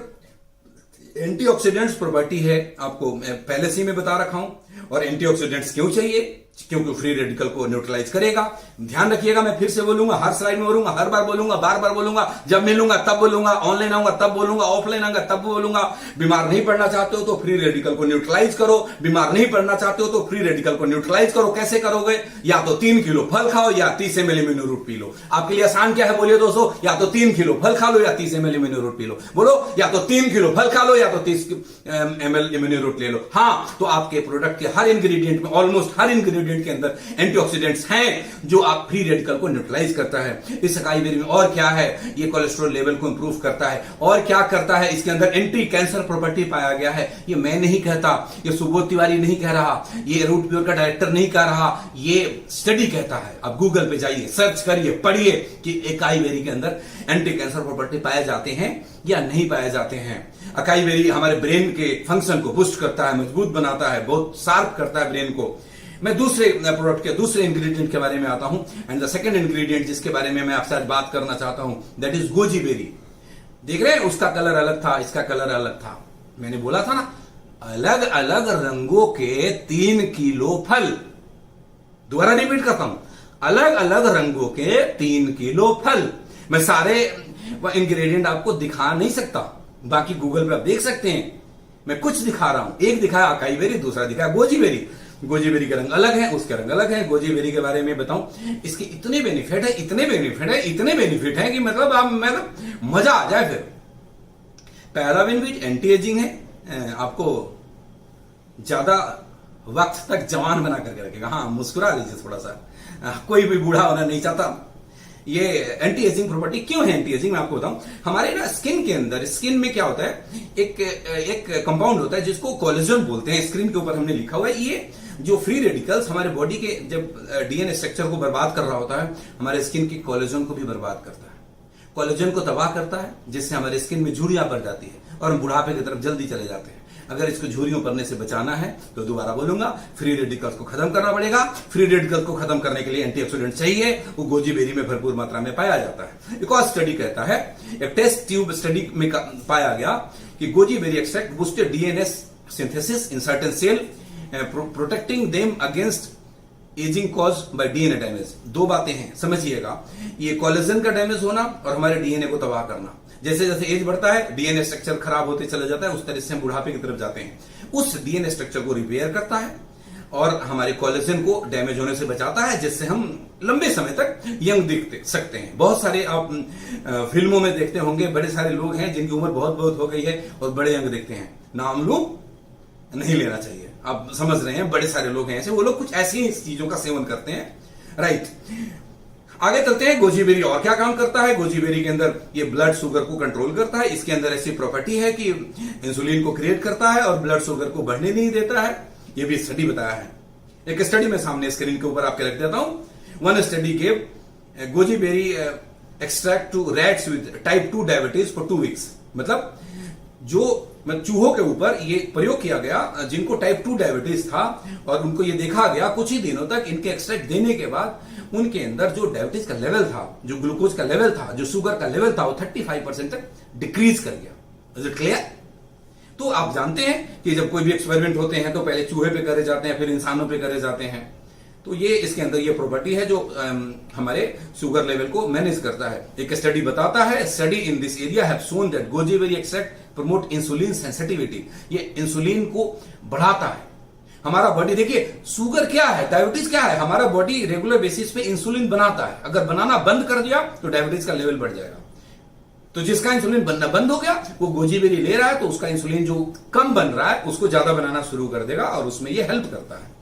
एंटीऑक्सीडेंट्स प्रॉपर्टी है, आपको मैं पहले से ही मैं बता रखा हूं। और एंटीऑक्सीडेंट्स क्यों चाहिए? क्योंकि फ्री रेडिकल को न्यूट्रलाइज करेगा। ध्यान रखिएगा, मैं फिर से बोलूंगा, हर स्लाइड में बोलूंगा, हर बार बोलूंगा, बार बार बोलूंगा, जब मिलूंगा तब बोलूंगा, ऑनलाइन आऊंगा तब बोलूंगा, ऑफलाइन आऊंगा तब बोलूंगा। बीमार नहीं पड़ना चाहते हो तो फ्री रेडिकल को न्यूट्रलाइज करो, बीमार नहीं पड़ना चाहते हो तो फ्री रेडिकल को न्यूट्रलाइज करो। कैसे करोगे? या तो 3 किलो फल खाओ या 30 ml immuno root P low. आपके लिए आसान क्या है बोलिए दोस्तों? या तो 3 किलो फल खा लो या 30 ml immuno root P low. बोलो, या तो 3 किलो फल खा लो या तो 30 ml इम्यूनो रूट ले लो। हाँ, तो आपके प्रोडक्ट की के हर इंग्रेडिएंट में, ऑलमोस्ट हर इंग्रेडिएंट के अंदर एंटीऑक्सीडेंट्स हैं जो आप फ्री रेडिकल को न्यूट्रलाइज करता है। इस अकाई बेरी में और क्या है, ये कोलेस्ट्रॉल लेवल को इंप्रूव करता है। और क्या करता है, इसके अंदर एंटी कैंसर प्रॉपर्टी पाया गया है। ये मैं नहीं कहता, ये सुबोध तिवारी नहीं कह रहा, ये रूट प्योर का डायरेक्टर नहीं कह रहा, ये स्टडी कहता है। आप गूगल पे जाइए, सर्च करिए, पढ़िए कि अकाई बेरी के अंदर एंटी कैंसर प्रॉपर्टी पाए जाते हैं या नहीं पाए जाते हैं। अकाई बेरी हमारे ब्रेन के फंक्शन को बूस्ट करता है, मजबूत बनाता है, बहुत शार्प करता है ब्रेन को। मैं दूसरे प्रोडक्ट के दूसरे इंग्रेडिएंट के बारे में आता हूं, एंड द सेकंड इंग्रेडिएंट जिसके बारे में मैं आपसे आज बात करना चाहता हूं, दैट इज गोजी बेरी। देख रहे हैं, उसका कलर अलग था, इसका कलर अलग था। मैंने बोला था ना, अलग अलग रंगों के 3 किलो फल। दोबारा रिपीट करता हूं, अलग अलग रंगों के 3 किलो फल। मैं सारे इंग्रेडिएंट आपको दिखा नहीं सकता, बाकी गूगल पे आप देख सकते हैं। मैं कुछ दिखा रहा हूं, एक दिखाया अकाई बेरी, दूसरा दिखाया गोजी बेरी। गोजी बेरी के रंग अलग है, उसके रंग अलग है। गोजी बेरी के बारे में बताऊं, इसके इतने बेनिफिट है, इतने बेनिफिट है, इतने बेनिफिट है कि मतलब आप मजा आ जाए। फिर पहला बेनिफिट एंटी एजिंग है, आपको ज्यादा वक्त तक जवान बना करके रखेगा। हाँ, मुस्कुरा लीजिए थोड़ा सा, कोई भी बूढ़ा होना नहीं चाहता। ये एंटी एजिंग प्रॉपर्टी क्यों है एंटी एजिंग, मैं आपको बताऊं। हमारे ना स्किन के अंदर, स्किन में क्या होता है, एक कंपाउंड होता है जिसको कोलेजन बोलते हैं। स्क्रीन के ऊपर हमने लिखा हुआ है। ये जो फ्री रेडिकल्स हमारे बॉडी के जब डीएनए स्ट्रक्चर को बर्बाद कर रहा होता है, हमारे स्किन की कोलेजन को भी बर्बाद करता है, कोलेजन को तबाह करता है, जिससे हमारे स्किन में झुर्रियां पड़ जाती है और हम बुढ़ापे की तरफ जल्दी चले जाते हैं। अगर इसको झुर्रियों पड़ने से बचाना है तो दोबारा बोलूंगा, फ्री रेडिकल्स को खत्म करना पड़ेगा। फ्री रेडिकल्स को खत्म करने के लिए एंटीऑक्सीडेंट चाहिए, वो गोजी बेरी में भरपूर मात्रा में पाया जाता है। एक और स्टडी कहता है, एक टेस्ट ट्यूब स्टडी में पाया गया कि goji berry extract boosted DNA synthesis in certain cell, protecting them against aging cause by DNA damage. 2 बातें हैं, समझिएगा। ये कोलेजन का डैमेज होना और हमारे डीएनए को तबाह करना। जैसे जैसे एज बढ़ता है, डीएनए स्ट्रक्चर खराब होते चला जाता है, उस तरह से हम बुढ़ापे की तरफ जाते हैं। उस डीएनए स्ट्रक्चर को रिपेयर करता है और हमारे कोलेजन को डैमेज होने से बचाता है, जिससे हम लंबे समय तक यंग दिख सकते हैं। बहुत सारे आप फिल्मों में देखते होंगे, बड़े सारे लोग हैं जिनकी उम्र बहुत बहुत हो गई है और बड़े यंग दिखते हैं। नाम लो नहीं लेना चाहिए, आप समझ रहे हैं, बड़े सारे लोग हैं ऐसे, वो लोग कुछ ऐसी ही चीजों का सेवन करते हैं, राइट। आगे चलते हैं, गोजी बेरी और क्या काम करता है। गोजी बेरी के अंदर ये ब्लड शुगर को कंट्रोल करता है। इसके अंदर ऐसी प्रॉपर्टी है कि इंसुलिन को क्रिएट करता है और ब्लड शुगर को बढ़ने नहीं देता है। ये भी स्टडी बताया है। एक स्टडी में सामने स्क्रीन के ऊपर आपके रख देता हूं। One study gave goji berry extract to rats with type 2 diabetes for 2 weeks. मतलब जो चूहों के ऊपर ये प्रयोग किया गया जिनको टाइप 2 डायबिटीज था, और उनको ये देखा गया कुछ ही दिनों तक इनके एक्सट्रैक्ट देने के बाद उनके अंदर जो डायबिटीज का लेवल था, जो ग्लूकोज का लेवल था, जो शुगर का लेवल था, वो 35% तक डिक्रीज कर गया। Is it clear? तो आप जानते हैं कि जब कोई भी एक्सपेरिमेंट होते हैं तो पहले चूहे पे करे जाते हैं, फिर इंसानों पे करे जाते हैं। तो ये इसके अंदर ये प्रॉपर्टी है जो हमारे शुगर लेवल को मैनेज करता है। एक स्टडी बताता है, study in this area have shown that goji berry extract promote insulin sensitivity. ये इंसुलिन को बढ़ाता है। हमारा बॉडी, देखिए शुगर क्या है, डायबिटीज क्या है, हमारा बॉडी रेगुलर बेसिस पे इंसुलिन बनाता है। अगर बनाना बंद कर दिया तो डायबिटीज का लेवल बढ़ जाएगा। तो जिसका इंसुलिन बनना बंद हो गया, वो गोजी बेरी ले रहा है तो उसका इंसुलिन जो कम बन रहा है उसको ज्यादा बनाना शुरू कर देगा और उसमें ये हेल्प करता है।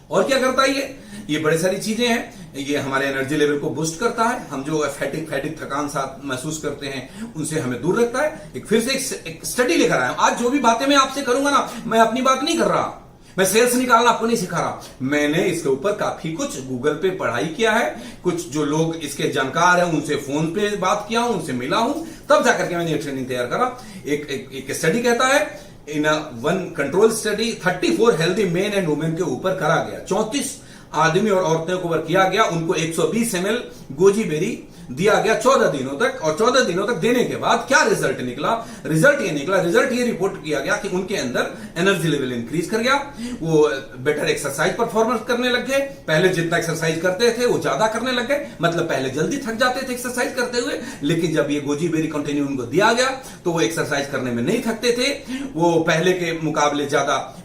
और क्या करता है ये बड़ी सारी चीजें हैं। ये हमारे एनर्जी लेवल को बूस्ट करता है। हम जो फैटिक थकान साथ महसूस करते हैं उनसे हमें दूर रखता है। एक फिर से एक स्टडी लेकर आया हूं। आज जो भी बातें मैं आपसे करूंगा ना, मैं अपनी बात नहीं कर रहा, मैं सेल्स निकालना आपको नहीं सिखा रहा। मैंने इसके ऊपर काफी कुछ गूगल पे पढ़ाई किया है, कुछ जो लोग इसके जानकार हैं उनसे फोन पे बात किया हूं, उनसे मिला हूं, तब जाकर के मैंने ये ट्रेनिंग तैयार करा। एक स्टडी कहता है, in one control study 34 healthy main and women के ऊपर करा गया, 34 आदमी और औरतों के ऊपर किया गया। उनको 120 ml गोजी बेरी दिया गया 14 दिनों तक, और 14 दिनों तक देने के बाद क्या रिजल्ट निकला? रिजल्ट ये रिपोर्ट किया गया कि उनके अंदर एनर्जी लेवल इंक्रीज कर गया, वो बेटर एक्सरसाइज परफॉर्मेंस करने लग गए। पहले जितना एक्सरसाइज करते थे वो ज्यादा करने लग गए, मतलब पहले जल्दी थक जाते थे एक्सरसाइज करते हुए, लेकिन जब ये गोजी बेरी कंटिन्यू उनको दिया गया तो वो एक्सरसाइज करने में नहीं थकते थे। वो पहले के मुकाबले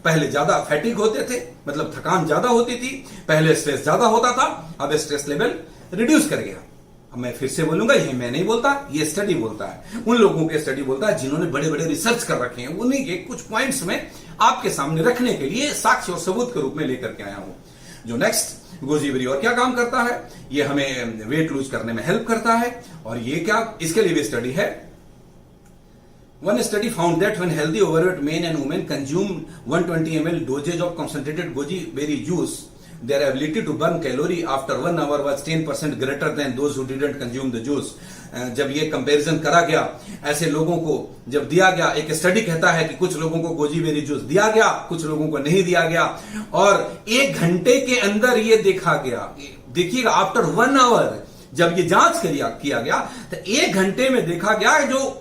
पहले ज्यादा फैटिक होते थे, मतलब थकान ज्यादा होती थी, पहले स्ट्रेस ज्यादा होता था, अब स्ट्रेस लेवल रिड्यूस कर गया। अब मैं फिर से बोलूंगा, ये मैं नहीं बोलता, ये स्टडी बोलता है, उन लोगों के स्टडी बोलता है जिन्होंने बड़े बड़े रिसर्च कर रखे हैं। उन्हीं के कुछ पॉइंट्स में आपके सामने रखने के लिए साक्ष्य और सबूत के रूप में लेकर के आया हूं। जो नेक्स्ट गोजीबेरी और क्या काम करता है, ये हमें वेट लूज करने में हेल्प करता है। और ये क्या, इसके लिए भी स्टडी है। One study found that when healthy overweight men and women consume 120 ml dosage of concentrated goji berry juice, their ability to burn calorie after 1 hour was 10% greater than those who didn't consume the juice. जब ये comparison करा गया, ऐसे लोगों को जब दिया गया, एक स्टडी कहता है कि कुछ लोगों को गोजी बेरी जूस दिया गया, कुछ लोगों को नहीं दिया गया, और 1 घंटे के अंदर ये देखा गया, देखिएगा आफ्टर 1 आवर जब ये जांच किया गया तो 1 घंटे में देखा गया जो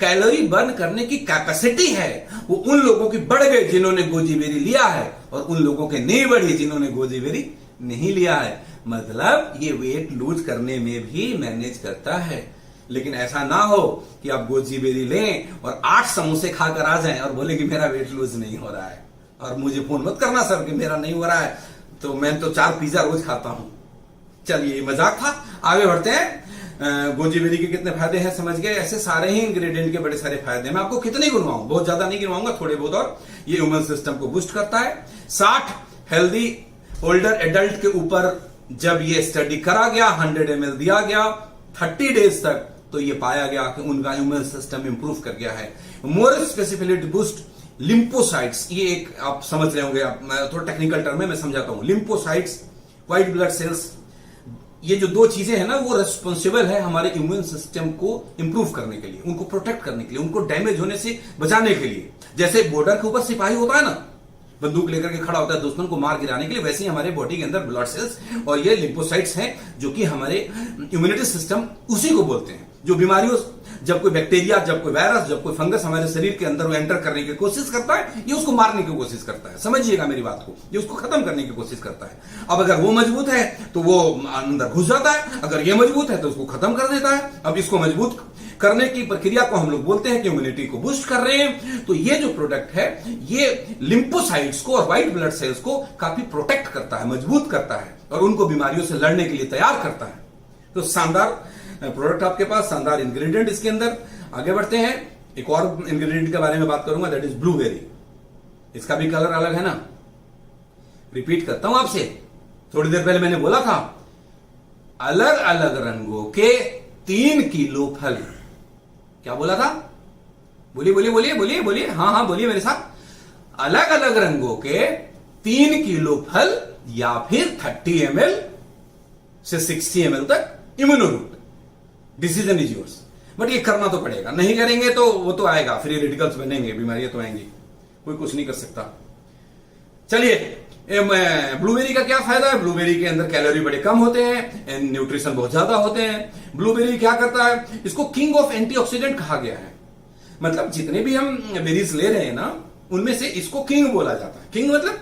कैलोरी बर्न करने की कैपेसिटी है वो उन लोगों की बढ़ गई जिन्होंने गोजी बेरी लिया है, और उन लोगों के नहीं बढ़ी जिन्होंने गोजी बेरी नहीं लिया है। मतलब ये वेट लूज करने में भी मैनेज करता है। लेकिन ऐसा ना हो कि आप गोजी बेरी लें और 8 समोसे खाकर आ जाएं और बोले कि मेरा वेट लूज नहीं हो रहा है, और मुझे फोन मत करना सर कि मेरा नहीं हो रहा है, तो मैं तो 4 पिज्जा रोज खाता हूं। चलिए, मजाक था, आगे बढ़ते हैं। गोजी बेरी के कितने फायदे हैं समझ गए। ऐसे सारे ही इंग्रेडिएंट के बड़े सारे फायदे, मैं आपको कितने गिनवाऊं, बहुत ज्यादा नहीं गिनवाऊंगा, थोड़े बहुत। और ये इम्यून सिस्टम को बूस्ट करता है। 60 हेल्दी ओल्डर एडल्ट के ऊपर जब ये स्टडी करा गया, 100 ml दिया गया 30 डेज तक, तो ये पाया गया कि उनका इम्यून सिस्टम इंप्रूव कर गया है। मोर स्पेसिफिकली बूस्ट लिम्फोसाइट्स, ये एक आप समझ रहे होंगे, मैं थोड़ा टेक्निकल टर्म में मैं समझाता हूं। लिम्फोसाइट्स, व्हाइट ब्लड सेल्स, ये जो 2 चीजें हैं ना, वो रेस्पॉन्सिबल है हमारे इम्यून सिस्टम को इंप्रूव करने के लिए, उनको प्रोटेक्ट करने के लिए, उनको डैमेज होने से बचाने के लिए। जैसे बॉर्डर के ऊपर सिपाही होता है ना, बंदूक लेकर के खड़ा होता है दुश्मन को मार गिराने के लिए, वैसे ही हमारे बॉडी के अंदर ब्लड सेल्स और ये लिम्फोसाइट्स हैं जो कि हमारे इम्यूनिटी सिस्टम उसी को बोलते हैं, जो बीमारियों, जब कोई बैक्टीरिया, जब कोई वायरस, जब कोई फंगस हमारे शरीर के अंदर वो एंटर करने की कोशिश करता है, ये उसको मारने की कोशिश करता है। समझिएगा मेरी बात को, ये उसको खत्म करने की कोशिश करता है। अब अगर वो मजबूत है तो वो अंदर घुस जाता है, अगर ये मजबूत है तो उसको खत्म कर देता है। अब इसको मजबूत करने की प्रक्रिया को हम लोग बोलते हैं कि इम्यूनिटी को बूस्ट कर रहे हैं। तो ये जो प्रोडक्ट है, ये लिम्फोसाइट्स को और व्हाइट ब्लड सेल्स को काफी प्रोटेक्ट करता है, मजबूत करता है, और उनको बीमारियों से लड़ने के लिए तैयार करता है। तो शानदार प्रोडक्ट आपके पास, शानदार इंग्रेडिएंट इसके अंदर। आगे बढ़ते हैं, एक और इंग्रेडिएंट के बारे में बात करूंगा, दैट इज ब्लूबेरी। इसका भी कलर अलग है ना, रिपीट करता हूं आपसे, थोड़ी देर पहले मैंने बोला था अलग अलग रंगों के 3 किलो फल। क्या बोला था? बोलिए बोलिए बोलिए बोलिए बोलिए, हाँ हाँ बोलिए मेरे साथ। अलग अलग रंगों के 3 किलो फल या फिर 30 ml से 60 ml तक इम्यूनोरूट। डिसीजन इज योर्स, बट ये करना तो पड़ेगा, नहीं करेंगे तो वो तो आएगा, फ्री रेडिकल्स बनेंगे, बीमारियां तो आएंगी, कोई कुछ नहीं कर सकता। चलिए, ब्लूबेरी का क्या फायदा है? ब्लूबेरी के अंदर कैलोरी बड़े कम होते हैं, न्यूट्रिशन बहुत ज्यादा होते हैं। ब्लूबेरी क्या करता है? इसको किंग ऑफ एंटीऑक्सीडेंट कहा गया है। मतलब जितने भी हम बेरीज ले रहे हैं ना, उनमें से इसको किंग बोला जाता है। किंग मतलब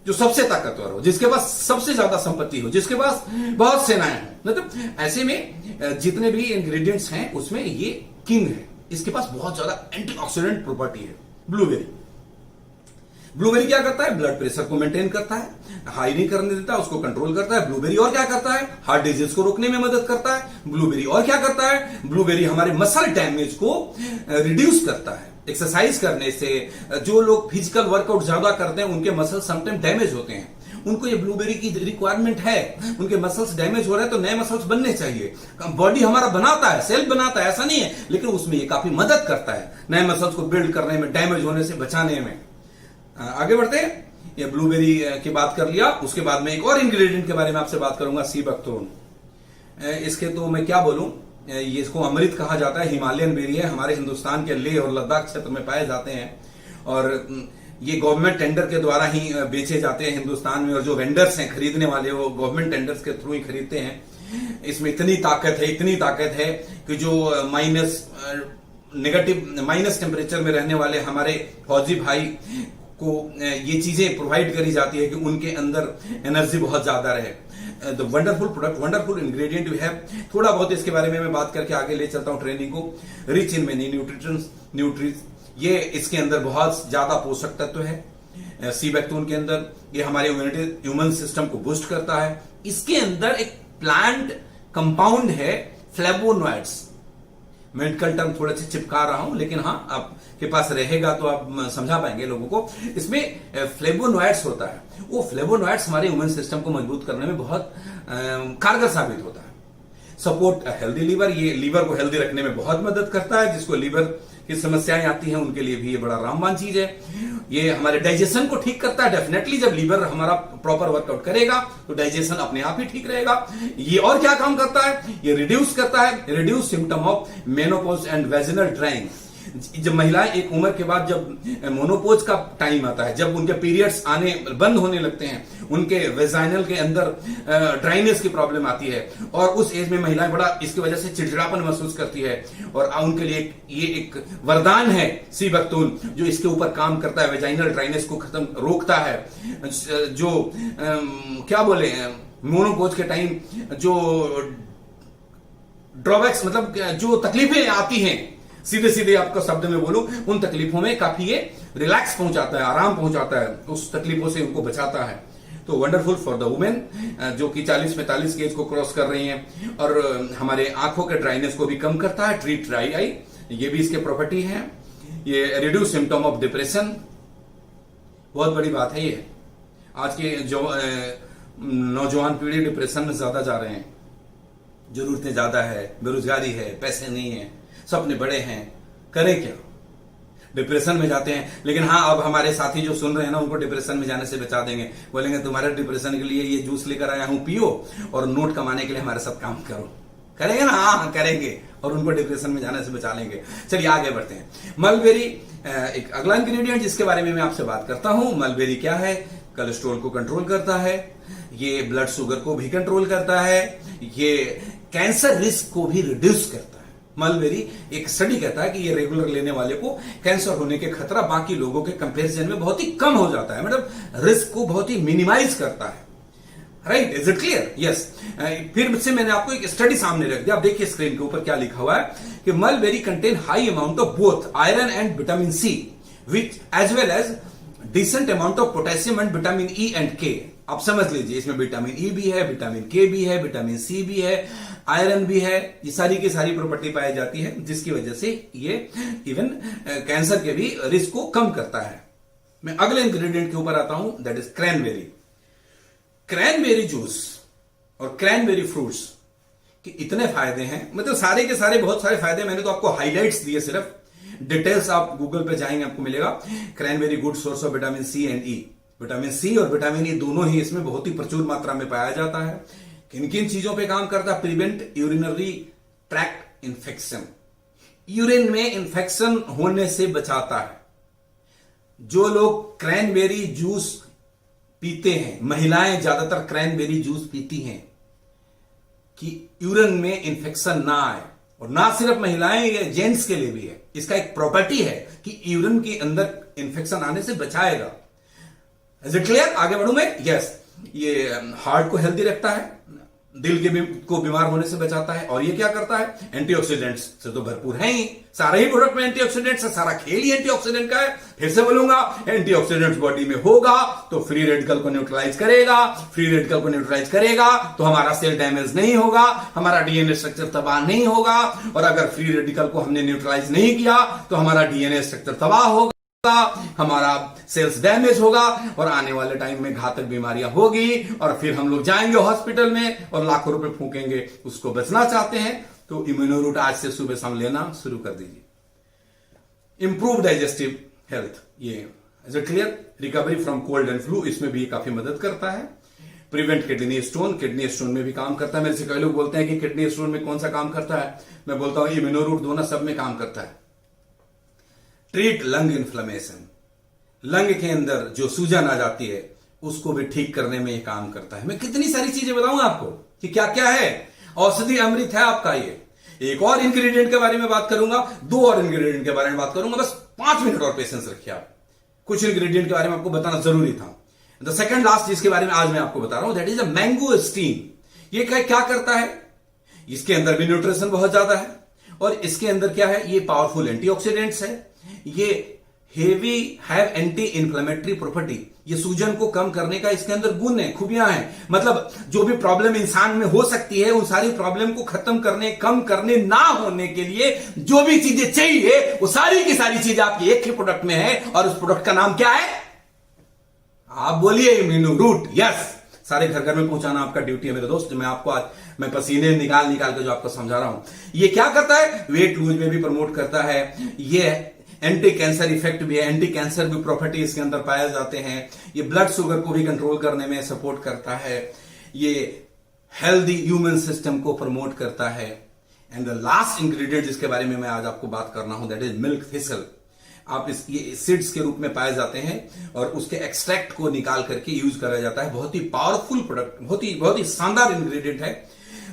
जो सबसे ताकतवर हो, जिसके पास सबसे ज्यादा संपत्ति हो, जिसके पास बहुत सेनाएं हो। मतलब ऐसे में जितने भी इंग्रेडिएंट्स हैं उसमें ये किंग है। इसके पास बहुत ज्यादा एंटीऑक्सीडेंट प्रॉपर्टी है ब्लूबेरी। ब्लूबेरी क्या करता है? ब्लड प्रेशर को मेंटेन करता है, हाई नहीं करने देता, उसको कंट्रोल करता है। ब्लूबेरी और क्या करता है? हार्ट डिजीज को रोकने में मदद करता है। ब्लूबेरी और क्या करता है? ब्लूबेरी हमारे मसल डैमेज को रिड्यूस करता है। एक्सरसाइज करने से, जो लोग फिजिकल वर्कआउट ज्यादा करते हैं उनके मसल समटाइम डैमेज होते हैं, उनको ये ब्लूबेरी की रिक्वायरमेंट है। उनके मसल्स डैमेज हो रहे हैं तो नए मसल्स बनने चाहिए। बॉडी हमारा बनाता है, सेल्फ बनाता है, ऐसा नहीं है, लेकिन उसमें ये काफी मदद करता है नए मसल्स को बिल्ड करने में, डैमेज होने से बचाने में। आगे बढ़ते हैं, ये ब्लूबेरी की बात कर लिया, उसके बाद में एक और इंग्रेडिएंट के बारे में आपसे बात करूंगा, सी बकथ्रोन। इसके तो मैं क्या बोलूं, ये इसको अमृत कहा जाता है, हिमालयन बेरी है, हमारे हिंदुस्तान के लेह और लद्दाख क्षेत्र में पाए जाते हैं, और ये गवर्नमेंट टेंडर के द्वारा ही बेचे जाते हैं हिंदुस्तान में, और जो वेंडर्स हैं, खरीदने वाले, वो गवर्नमेंट टेंडर्स के थ्रू ही खरीदते हैं। इसमें इतनी ताकत है कि जो माइनस टेम्परेचर में रहने वाले हमारे फौजी भाई को ये चीजें प्रोवाइड करी जाती है कि उनके अंदर एनर्जी बहुत ज्यादा रहे। The wonderful product, wonderful ingredient you have. थोड़ा बहुत इसके बारे में मैं बात करके आगे ले चलता हूं ट्रेनिंग को। रिच इन मेनी न्यूट्रीज, ये इसके अंदर बहुत ज्यादा पोषक तत्व है। सी बैक्टोन के अंदर ये हमारे ह्यूमन सिस्टम को बूस्ट करता है। इसके अंदर एक प्लांट कंपाउंड है फ्लेवोनॉइड्स। मेडिकल टर्म थोड़ा सा चिपका रहा हूं, लेकिन हाँ आपके पास रहेगा तो आप समझा पाएंगे लोगों को। इसमें फ्लेवोनॉइड्स होता है। वो फ्लेवोनॉइड्स हमारे इम्यून सिस्टम को मजबूत करने में बहुत कारगर साबित होता है। सपोर्ट हेल्दी लीवर, ये लीवर को हेल्दी रखने में बहुत मदद करता है। जिसको लीवर की समस्याएं आती हैं उनके लिए भी ये बड़ा रामबाण चीज है। ये हमारे डाइजेशन को ठीक करता है। डेफिनेटली जब लीवर हमारा प्रॉपर वर्कआउट करेगा तो डाइजेशन अपने आप ही ठीक रहेगा। ये और क्या काम करता है, ये रिड्यूस करता है, reduce symptom of menopause and vaginal drawing. जब महिलाएं एक उम्र के बाद जब मोनोपोज का टाइम आता है, जब उनके पीरियड्स आने बंद होने लगते हैं, उनके वेजाइनल के अंदर ड्राइनेस की प्रॉब्लम आती है और उस एज में महिलाएं बड़ा इसकी वजह से चिड़चिड़ापन महसूस करती है और उनके लिए ये एक वरदान है सीबक्तून, जो इसके ऊपर काम करता है, वेजाइनल ड्राइनेस को खत्म रोकता है। जो क्या बोले, मोनोपोज के टाइम जो ड्रॉबैक्स मतलब जो तकलीफें आती हैं, सीधे सीधे आपको शब्द में बोलूं, उन तकलीफों में काफी ये रिलैक्स पहुंचाता है, आराम पहुंचाता है, उस तकलीफों से उनको बचाता है। तो वंडरफुल फॉर द वुमेन जो कि 40-45 की एज को क्रॉस कर रही हैं। और हमारे आंखों के ड्राइनेस को भी कम करता है, ट्रीट ड्राई आई, ये भी इसके प्रॉपर्टी है। ये रिड्यूस सिम्टम ऑफ डिप्रेशन, बहुत बड़ी बात है ये। आज के जो नौजवान पीढ़ी डिप्रेशन में ज्यादा जा रहे हैं। जरूरतें ज्यादा है, बेरोजगारी है, पैसे नहीं है, सपने बड़े हैं, करें क्या, डिप्रेशन में जाते हैं। लेकिन हाँ, अब हमारे साथी जो सुन रहे हैं ना, उनको डिप्रेशन में जाने से बचा देंगे। बोलेंगे तुम्हारे डिप्रेशन के लिए ये जूस लेकर आया हूं, पियो और नोट कमाने के लिए हमारे साथ काम करो। करेंगे ना? हाँ करेंगे, और उनको डिप्रेशन में जाने से बचा लेंगे। चलिए आगे बढ़ते हैं। मलबेरी एक अगला इंग्रेडिएंट जिसके बारे में मैं आपसे बात करता हूं। मलबेरी क्या है? कोलेस्ट्रॉल को कंट्रोल करता है, ये ब्लड शुगर को भी कंट्रोल करता है, ये कैंसर रिस्क को भी रिड्यूस करता है। मलबेरी, एक स्टडी कहता है कि ये रेगुलर लेने वाले को कैंसर होने के खतरा बाकी लोगों के कंपैरिजन में बहुत ही कम हो जाता है। मतलब रिस्क को बहुत ही मिनिमाइज करता है। Right, is it clear? Yes. फिर से मैंने आपको एक स्टडी सामने रख दिया। आप देखिए स्क्रीन के ऊपर क्या लिखा हुआ है कि mulberry contain high amount of both iron and vitamin C which as well as decent amount of potassium and vitamin E and K. आप समझ लीजिए, इसमें विटामिन ई भी है, विटामिन के भी है, विटामिन सी भी है, आयरन भी है। ये सारी की सारी प्रॉपर्टी पाई जाती है, जिसकी वजह से ये इवन कैंसर के भी रिस्क को कम करता है। मैं अगले इंग्रेडिएंट के ऊपर आता हूं, that is cranberry. Cranberry juice और क्रैनबेरी फ्रूट्स के इतने फायदे हैं, मतलब सारे के सारे बहुत सारे फायदे। मैंने तो आपको हाइलाइट्स दिए, सिर्फ डिटेल्स आप गूगल पे जाएंगे आपको मिलेगा। Cranberry good source of vitamin C and E. Vitamin C और विटामिन ई दोनों ही इसमें बहुत ही प्रचुर मात्रा में पाया जाता है। किन किन चीजों पे काम करता है? Prevent urinary tract infection, urine में इन्फेक्शन होने से बचाता है। जो लोग क्रैनबेरी जूस पीते हैं, महिलाएं ज्यादातर क्रैनबेरी जूस पीती हैं कि यूरिन में इन्फेक्शन ना आए। और ना सिर्फ महिलाएं, ये जेंट्स के लिए भी है। इसका एक प्रॉपर्टी है कि यूरिन के अंदर इन्फेक्शन आने से बचाएगा। Is it clear? आगे बढ़ू मैं? यस। ये हार्ट को हेल्दी रखता है, दिल के को बीमार होने से बचाता है। और ये क्या करता है? एंटीऑक्सीडेंट्स से तो भरपूर है ही, सारे ही प्रोडक्ट में एंटीऑक्सीडेंट्स है, सारा खेल ही एंटीऑक्सीडेंट का है। फिर से बोलूंगा, एंटीऑक्सीडेंट्स बॉडी में होगा तो फ्री रेडिकल को न्यूट्रलाइज करेगा। फ्री रेडिकल को न्यूट्रलाइज करेगा तो हमारा सेल डैमेज नहीं होगा, हमारा डीएनए स्ट्रक्चर तबाह नहीं होगा। और अगर फ्री रेडिकल को हमने न्यूट्रलाइज नहीं किया तो हमारा डीएनए स्ट्रक्चर तबाह होगा, हमारा सेल्स डैमेज होगा और आने वाले टाइम में घातक बीमारियां होगी। और फिर हम लोग जाएंगे हॉस्पिटल में और लाखों रुपए फूकेंगे। उसको बचना चाहते हैं तो इम्यूनोरूट आज से सुबह शाम लेना शुरू कर दीजिए। इंप्रूव डाइजेस्टिव हेल्थ, ये is it clear? Recovery from cold and flu, इसमें भी काफी मदद करता है। Prevent kidney stone, kidney stone में भी काम करता है। मेरे से कई लोग बोलते हैं कि किडनी स्टोन में कौन सा काम करता है? मैं बोलता हूं इम्यूनोरूट दोनों सब में काम करता है। ट्रीट लंग इन्फ्लेमेशन, लंग के अंदर जो सूजन आ जाती है उसको भी ठीक करने में ये काम करता है। मैं कितनी सारी चीजें बताऊंगा आपको कि क्या क्या है। औषधि अमृत है आपका ये। एक और इंग्रेडिएंट के बारे में बात करूंगा, दो और इंग्रेडिएंट के बारे में बात करूंगा। बस 5 मिनट और पेशेंस रखिए आप। कुछ इंग्रेडिएंट के बारे में आपको बताना जरूरी था। द सेकंड लास्ट जिसके बारे में आज मैं आपको बता रहा हूं, that is a mangosteen. ये क्या करता है? इसके अंदर भी न्यूट्रिशन बहुत ज्यादा है और इसके अंदर क्या है? ये पावरफुल एंटीऑक्सीडेंट्स है, ये heavy have anti inflammatory property. ये सूजन को कम करने का इसके अंदर गुण है, खूबियां हैं। मतलब जो भी प्रॉब्लम इंसान में हो सकती है, उन सारी प्रॉब्लम को खत्म करने, कम करने, ना होने के लिए जो भी चीजें चाहिए, वो सारी की सारी चीजें आपकी एक ही प्रोडक्ट में है। और उस प्रोडक्ट का नाम क्या है? आप बोलिए इम्यूनो रूट। यस, सारे घर घर में पहुंचाना आपका ड्यूटी है मेरे दोस्त। मैं आपको आज मैं पसीने निकाल निकाल के जो आपको समझा रहा हूं, ये क्या करता है? वेट लूज में भी प्रमोट करता है। ये एंटी कैंसर इफेक्ट भी है, एंटी कैंसर भी प्रॉपर्टी इसके अंदर पाए जाते हैं। ये ब्लड शुगर को भी कंट्रोल करने में सपोर्ट करता है। ये हेल्दी ह्यूमन सिस्टम को प्रमोट करता है। एंड द लास्ट इंग्रेडिएंट जिसके बारे में मैं आज आपको बात करना हूं, दैट इज मिल्क थिसल। आप ये सीड्स के रूप में पाए जाते हैं और उसके एक्सट्रैक्ट को निकाल करके यूज करा जाता है। बहुत ही पावरफुल प्रोडक्ट, बहुत ही शानदार इंग्रेडिएंट है।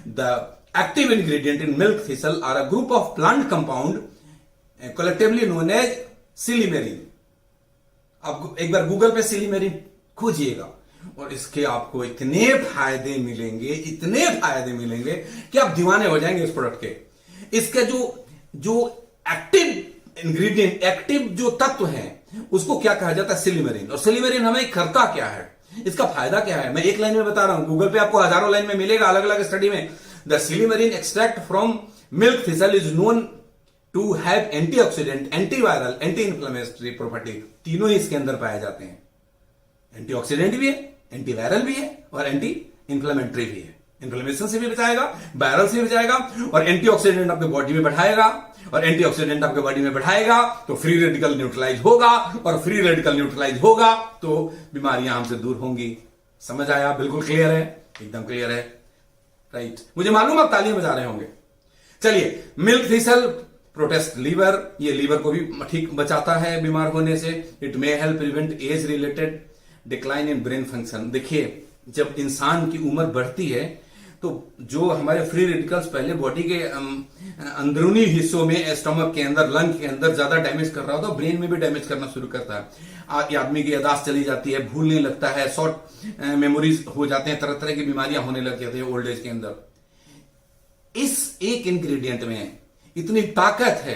The active ingredient in milk thistle are a group of plant compound collectively known as silymarin. आप एक बार गूगल पे सिलीमेरिन खोजिएगा और इसके आपको इतने फायदे मिलेंगे कि आप दीवाने हो जाएंगे इस प्रोडक्ट के। इसका जो एक्टिव इंग्रेडिएंट, एक्टिव जो तत्व है, उसको क्या कहा जाता है? सिलीमेरिन। और सिलीमेरिन हमें करता क्या है, इसका फायदा क्या है, मैं एक लाइन में बता रहा हूं। गूगल पे आपको हजारों लाइन में मिलेगा अलग अलग स्टडी में। The silymarin extract from milk thistle is known to have antioxidant, antiviral, anti inflammatory property. तीनों ही इसके अंदर पाए जाते हैं। एंटीऑक्सीडेंट भी है, एंटीवायरल भी है और एंटी इंफ्लेमेटरी भी है। इन्फ्लेमेशन से भी बचाएगा, वायरल से भी बचाएगा और एंटीऑक्सीडेंट आपके बॉडी में बढ़ाएगा। और एंटीऑक्सीडेंट आपके बॉडी में बढ़ाएगा तो फ्री रेडिकल न्यूट्रलाइज होगा, और फ्री रेडिकल न्यूट्रलाइज होगा तो बीमारियां हमसे दूर होंगी। समझ आया? बिल्कुल क्लियर है, एकदम क्लियर है, राइट। मुझे मालूम आप तालियां बजा रहे होंगे। चलिए, मिल्क थिसल प्रोटेस्ट लीवर, ये लीवर को भी ठीक बचाता है बीमार होने से। It may help prevent age related decline in brain function. देखिए, जब इंसान की उम्र बढ़ती है तो जो हमारे फ्री रेडिकल्स पहले बॉडी के अंदरूनी हिस्सों में, स्टमक के अंदर, लंग के अंदर ज्यादा डैमेज कर रहा होता है, ब्रेन में भी डैमेज करना शुरू करता है। आदमी की याददाश्त चली जाती है, भूलने लगता है, शॉर्ट मेमोरीज हो जाते हैं, तरह तरह की बीमारियां होने लग जाती है ओल्ड एज के अंदर। इस एक इंग्रेडिएंट में इतनी ताकत है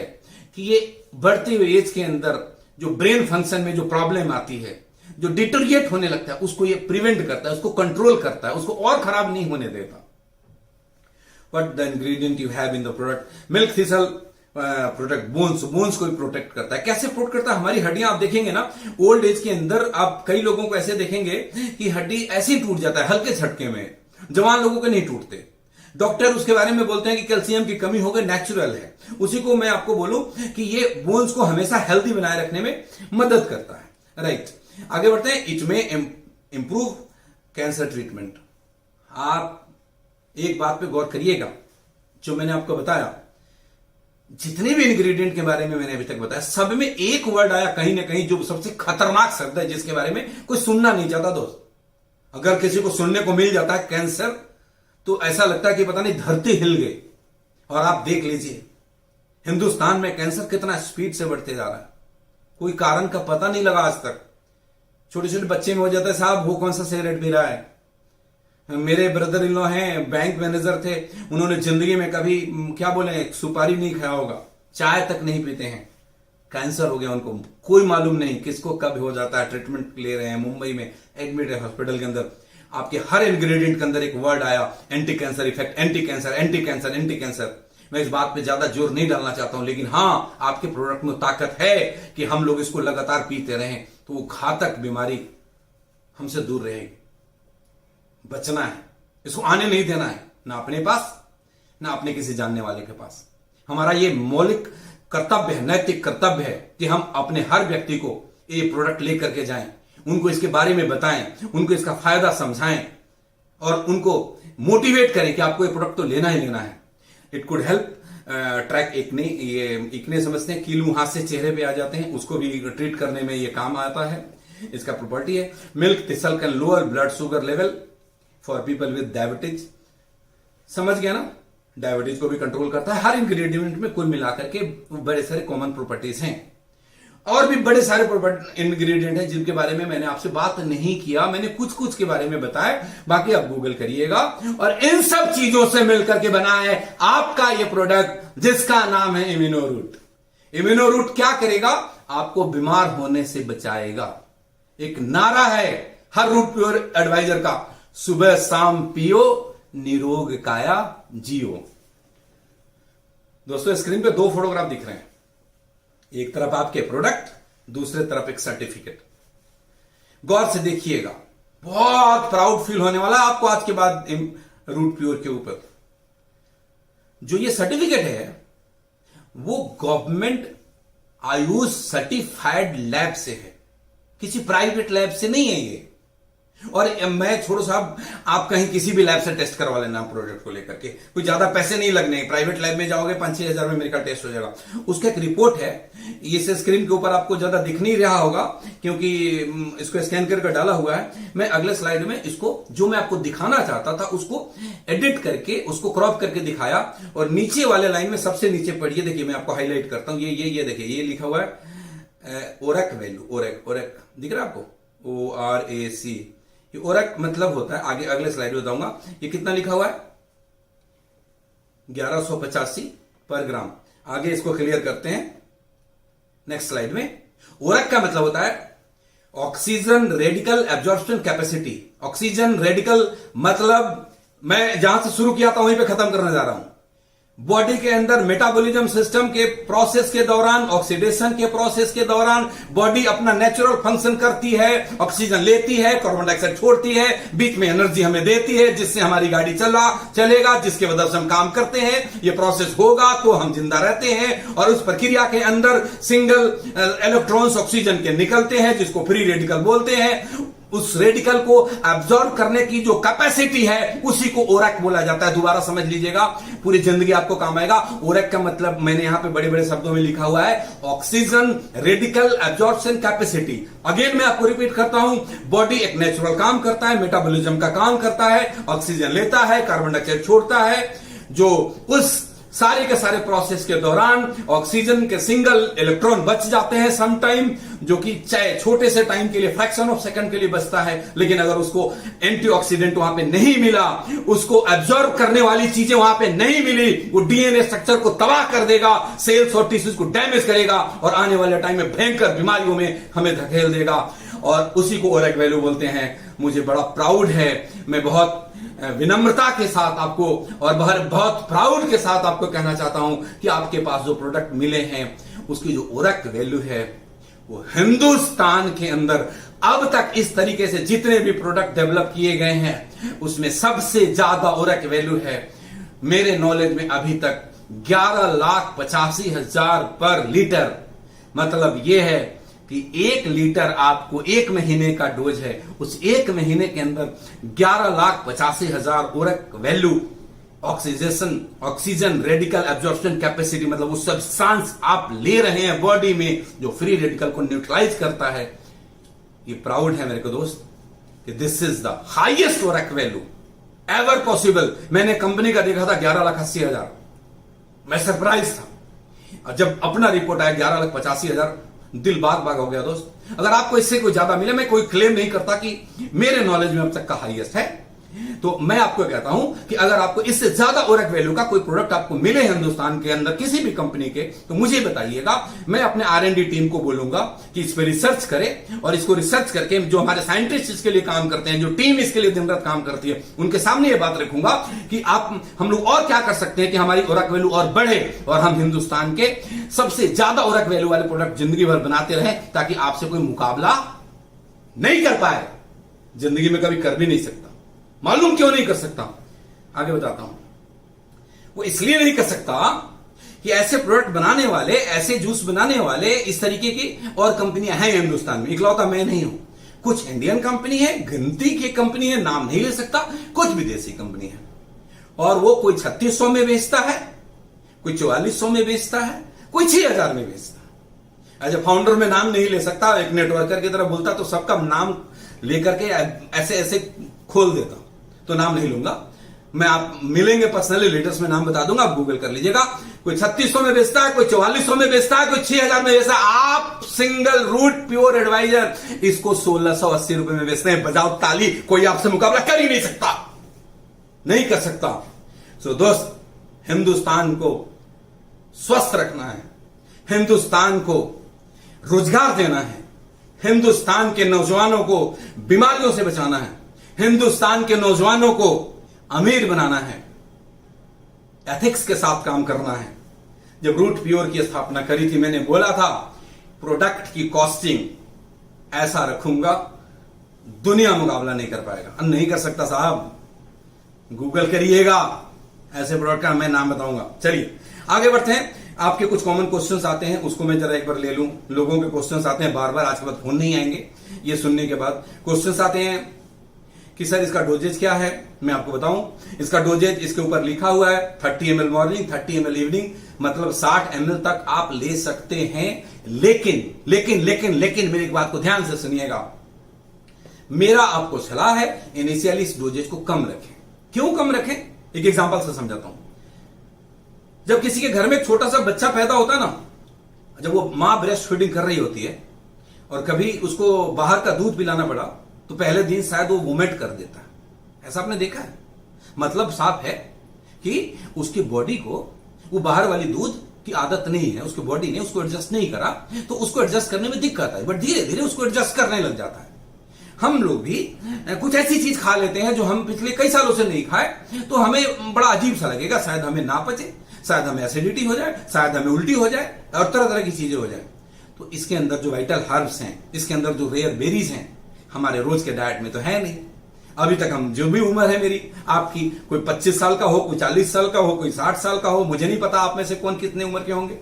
कि ये बढ़ती हुई एज के अंदर जो ब्रेन फंक्शन में जो प्रॉब्लम आती है, जो डिटोरिएट होने लगता है, उसको ये प्रिवेंट करता है, उसको कंट्रोल करता है, उसको और खराब नहीं होने देता। What the ingredient you have in the product? Milk thistle protect bones को भी प्रोटेक्ट करता है। कैसे प्रोटेक्ट करता है? हमारी हड्डियां आप देखेंगे ना, ओल्ड एज के अंदर आप कई लोगों को ऐसे देखेंगे कि हड्डी ऐसे ही टूट जाता है हल्के झटके में, जवान लोगों के नहीं टूटते। डॉक्टर उसके बारे में बोलते हैं कि कैल्शियम की कमी हो गई, नेचुरल है। उसी को मैं आपको बोलूं कि ये बोन्स को हमेशा हेल्दी बनाए रखने में मदद करता है, राइट। आगे बढ़ते हैं। इट में इंप्रूव कैंसर ट्रीटमेंट। आप एक बात पे गौर करिएगा, जो मैंने आपको बताया, जितने भी इंग्रेडिएंट के बारे में मैंने अभी तक बताया, सब में एक वर्ड आया कहीं ना कहीं जो सबसे खतरनाक शब्द है, जिसके बारे में कोई सुनना नहीं चाहता दोस्त। अगर किसी को सुनने को मिल जाता है कैंसर, तो ऐसा लगता है कि पता नहीं धरती हिल गई। और आप देख लीजिए हिंदुस्तान में कैंसर कितना स्पीड से बढ़ते जा रहा है, कोई कारण का पता नहीं लगा आज तक। छोटे छोटे बच्चे में हो जाता है, साहब वो कौन सा सिगरेट पी रहा है। मेरे ब्रदर इन लॉ हैं, बैंक मैनेजर थे, उन्होंने जिंदगी में कभी क्या बोले सुपारी नहीं खाया होगा, चाय तक नहीं पीते हैं, कैंसर हो गया उनको, कोई मालूम नहीं किसको कब हो जाता है। ट्रीटमेंट ले रहे हैं, मुंबई में एडमिट है हॉस्पिटल के अंदर। आपके हर इंग्रेडिएंट के अंदर एक वर्ड आया, anti cancer effect, anti cancer, anti cancer, anti cancer. मैं इस बात पे ज्यादा जोर नहीं डालना चाहता हूं, लेकिन हाँ, आपके प्रोडक्ट में ताकत है कि हम लोग इसको लगातार पीते रहें तो वो घातक बीमारी हमसे दूर रहेगी। बचना है, इसको आने नहीं देना है, ना अपने पास ना अपने किसी जानने वाले के पास। हमारा ये मौलिक कर्तव्य है, नैतिक कर्तव्य है कि हम अपने हर व्यक्ति को ये प्रोडक्ट लेकर के जाएं, उनको इसके बारे में बताएं, उनको इसका फायदा समझाएं और उनको मोटिवेट करें कि आपको ये प्रोडक्ट तो लेना ही लेना है। It could help track acne, ये एक्ने समझते हैं, कील हाथ से चेहरे पे आ जाते हैं, उसको भी ट्रीट करने में ये काम आता है। इसका प्रॉपर्टी है milk thistle can lower blood sugar level for people with diabetes. समझ गया ना, डायबिटीज को भी कंट्रोल करता है। हर इंग्रेडिएंट में कुल मिलाकर के बड़े सारे कॉमन प्रॉपर्टीज हैं, और भी बड़े सारे इंग्रेडिएंट हैं जिनके बारे में मैंने आपसे बात नहीं किया, मैंने कुछ कुछ के बारे में बताया, बाकी आप गूगल करिएगा। और इन सब चीजों से मिलकर के बना है आपका ये प्रोडक्ट जिसका नाम है इम्यूनो रूट। इम्यूनो रूट क्या करेगा? आपको बीमार होने से बचाएगा। एक नारा है हर रूट प्योर एडवाइजर का, सुबह शाम पियो निरोग काया जियो। दोस्तों स्क्रीन पे 2 फोटोग्राफ दिख रहे हैं, एक तरफ आपके प्रोडक्ट, दूसरे तरफ एक सर्टिफिकेट। गौर से देखिएगा, बहुत प्राउड फील होने वाला आपको आज के बाद रूट प्योर के ऊपर। जो ये सर्टिफिकेट है वो गवर्नमेंट आयुष सर्टिफाइड लैब से है, किसी प्राइवेट लैब से नहीं है ये। और मैं छोड़ो साहब, आप कहीं किसी भी लैब से टेस्ट करवा लेना प्रोडक्ट को लेकर के, कोई ज्यादा पैसे नहीं लगने। प्राइवेट लैब में जाओगे 5-6 हजार में मेरे का टेस्ट हो जाएगा। उसका एक रिपोर्ट है, ये स्क्रीन के ऊपर आपको ज्यादा दिख नहीं रहा होगा क्योंकि इसको स्कैन करके डाला हुआ है। मैं अगले स्लाइड में इसको जो मैं आपको दिखाना चाहता था उसको एडिट करके उसको क्रॉप करके दिखाया। और नीचे वाले लाइन में सबसे नीचे पढ़िए, देखिए मैं आपको हाईलाइट करता हूं। ये देखिए, ये लिखा हुआ है ओरक वैल्यू, ओरक दिख रहा है आपको, ORAC। ये ओरक मतलब होता है, आगे अगले स्लाइड में बताऊंगा। ये कितना लिखा हुआ है, 1185 पर ग्राम। आगे इसको क्लियर करते हैं नेक्स्ट स्लाइड में। ओरक का मतलब होता है oxygen radical absorption capacity. Oxygen radical मतलब मैं जहां से शुरू किया था वहीं पे खत्म करने जा रहा हूं। बॉडी के अंदर मेटाबॉलिज्म सिस्टम के प्रोसेस के दौरान, ऑक्सीडेशन के प्रोसेस के दौरान बॉडी अपना नेचुरल फंक्शन करती है, ऑक्सीजन लेती है, कार्बन डाइऑक्साइड छोड़ती है, बीच में एनर्जी हमें देती है जिससे हमारी गाड़ी चलेगा, जिसके वजह से हम काम करते हैं। ये प्रोसेस होगा तो हम जिंदा रहते हैं। और उस प्रक्रिया के अंदर सिंगल इलेक्ट्रॉन्स ऑक्सीजन के निकलते हैं जिसको फ्री रेडिकल बोलते हैं। उस रेडिकल को एब्जॉर्ब करने की जो कैपेसिटी है उसी को ओरक बोला जाता है। दोबारा समझ लीजिएगा, पूरी जिंदगी आपको काम आएगा। ओरक का मतलब मैंने यहां पे बड़े बड़े शब्दों में लिखा हुआ है, oxygen radical absorption capacity. Again मैं आपको रिपीट करता हूं, बॉडी एक नेचुरल काम करता है, मेटाबॉलिज्म का काम करता है, ऑक्सीजन लेता है, कार्बन डाइऑक्साइड छोड़ता है। जो उस सारे के सारे प्रोसेस के दौरान ऑक्सीजन के सिंगल इलेक्ट्रॉन बच जाते हैं सम टाइम, जो कि चाहे छोटे से टाइम के लिए, फ्रैक्शन ऑफ सेकंड के लिए बचता है। लेकिन अगर उसको एंटीऑक्सीडेंट वहां पे नहीं मिला, उसको एब्जॉर्ब करने वाली चीजें वहां पे नहीं मिली, वो डीएनए स्ट्रक्चर को तबाह कर देगा, सेल्स और टिश्यूज को डैमेज करेगा और आने वाले टाइम में भयंकर बीमारियों में हमें धकेल देगा। और उसी को ओरक वैल्यू बोलते हैं। मुझे बड़ा प्राउड है, मैं बहुत विनम्रता के साथ आपको और बहुत प्राउड के साथ आपको कहना चाहता हूं कि आपके पास जो प्रोडक्ट मिले हैं उसकी जो ओरक वैल्यू है वो हिंदुस्तान के अंदर अब तक इस तरीके से जितने भी प्रोडक्ट डेवलप किए गए हैं उसमें सबसे ज्यादा ओरक वैल्यू है। मेरे नॉलेज में अभी तक 11,85,000 पर लीटर। मतलब यह है कि 1 लीटर आपको 1 महीने का डोज है, उस 1 महीने के अंदर 11,85,000 ORAC value oxygen radical absorption capacity, मतलब उस सब्सटेंस आप ले रहे हैं बॉडी में जो फ्री रेडिकल को न्यूट्रलाइज करता है। ये प्राउड है मेरे को दोस्त कि this is the highest ORAC value ever possible. मैंने कंपनी का देखा था 11,80,000, मैं सरप्राइज था। और जब अपना रिपोर्ट आया 11,85,000, दिल बाग बाग हो गया दोस्त। अगर आपको इससे कोई ज्यादा मिले, मैं कोई क्लेम नहीं करता कि मेरे नॉलेज में अब तक का हाईएस्ट है, तो मैं आपको कहता हूं कि अगर आपको इससे ज्यादा ओरक वैल्यू का कोई प्रोडक्ट आपको मिले हिंदुस्तान के अंदर किसी भी कंपनी के, तो मुझे बताइएगा। मैं अपने R&D टीम को बोलूंगा कि इस पर रिसर्च करे और इसको रिसर्च करके जो हमारे साइंटिस्ट इसके लिए काम करते हैं, जो टीम इसके लिए दिन रात काम करती है, उनके सामने ये बात रखूंगा कि हम लोग और क्या कर सकते हैं कि हमारी ओरक वैल्यू और बढ़े और हम हिंदुस्तान के सबसे ज्यादा ओरक वैल्यू वाले प्रोडक्ट जिंदगी भर बनाते रहे, ताकि आपसे कोई मुकाबला नहीं कर पाए, जिंदगी में कभी कर भी नहीं सकता। मालूम क्यों नहीं कर सकता, आगे बताता हूं। वो इसलिए नहीं कर सकता कि ऐसे प्रोडक्ट बनाने वाले, ऐसे जूस बनाने वाले, इस तरीके की और कंपनियां हैं हिंदुस्तान में। इकलौता मैं नहीं हूं, कुछ इंडियन कंपनी है, गिनती की कंपनी है, नाम नहीं ले सकता, कुछ विदेशी कंपनी है। और वो कोई 3600 में बेचता है, कोई 4400 में बेचता है, कोई 6000 में बेचता है। एज ए फाउंडर में नाम नहीं ले सकता, एक नेटवर्कर की तरह बोलता तो सबका नाम लेकर के ऐसे ऐसे खोल देता, तो नाम नहीं लूंगा मैं। आप मिलेंगे पर्सनली, लेटर्स में नाम बता दूंगा, आप गूगल कर लीजिएगा। कोई 3600 में बेचता है, कोई 4400 में बेचता है, कोई 6000 में बेचता है। आप सिंगल रूट प्योर एडवाइजर इसको 1680 रुपए में बेचते हैं। बजाओ ताली, कोई आपसे मुकाबला कर ही नहीं सकता, नहीं कर सकता। सो दोस्त, हिंदुस्तान को स्वस्थ रखना है, हिंदुस्तान को रोजगार देना है, हिंदुस्तान के नौजवानों को बीमारियों से बचाना है, हिंदुस्तान के नौजवानों को अमीर बनाना है, एथिक्स के साथ काम करना है। जब रूट प्योर की स्थापना करी थी, मैंने बोला था प्रोडक्ट की कॉस्टिंग ऐसा रखूंगा दुनिया मुकाबला नहीं कर पाएगा। नहीं कर सकता साहब, गूगल करिएगा, ऐसे प्रोडक्ट का मैं नाम बताऊंगा। चलिए आगे बढ़ते हैं। आपके कुछ कॉमन क्वेश्चंस आते हैं, उसको मैं जरा एक बार ले लूं। लोगों के क्वेश्चंस आते हैं बार बार, आज के बाद फोन नहीं आएंगे। ये सुनने के बाद क्वेश्चंस आते हैं कि सर इसका डोजेज क्या है। मैं आपको बताऊं, इसका डोजेज इसके ऊपर लिखा हुआ है 30 ml मॉर्निंग, 30 ml इवनिंग, मतलब 60 ml तक आप ले सकते हैं। लेकिन लेकिन लेकिन लेकिन मेरी एक बात को ध्यान से सुनिएगा, मेरा आपको सलाह है इनिशियली इस डोजेज को कम रखें। क्यों कम रखें, एक एग्जांपल से समझाता हूं। जब किसी के घर में एक छोटा सा बच्चा पैदा होता है ना, जब वो मां ब्रेस्ट फीडिंग कर रही होती है और कभी उसको बाहर का दूध पिलाना पड़ा, तो पहले दिन शायद वो वोमिट कर देता है। ऐसा आपने देखा है? मतलब साफ है कि उसकी बॉडी को वो बाहर वाली दूध की आदत नहीं है, उसकी बॉडी ने उसको एडजस्ट नहीं करा, तो उसको एडजस्ट करने में दिक्कत आई, बट धीरे धीरे उसको एडजस्ट करने लग जाता है। हम लोग भी कुछ ऐसी चीज खा लेते हैं जो हम पिछले कई सालों से नहीं खाए, तो हमें बड़ा अजीब सा लगेगा, शायद हमें ना पचे, शायद हमें एसिडिटी हो जाए, शायद हमें उल्टी हो जाए और तरह तरह की चीजें हो जाए। तो इसके अंदर जो वाइटल हर्ब्स हैं, इसके अंदर जो रेयर बेरीज हैं, हमारे रोज के डाइट में तो है नहीं। अभी तक हम, जो भी उम्र है मेरी, आपकी, कोई 25 साल का हो, कोई 40 साल का हो, कोई 60 साल का हो, मुझे नहीं पता आप में से कौन कितने उम्र के होंगे,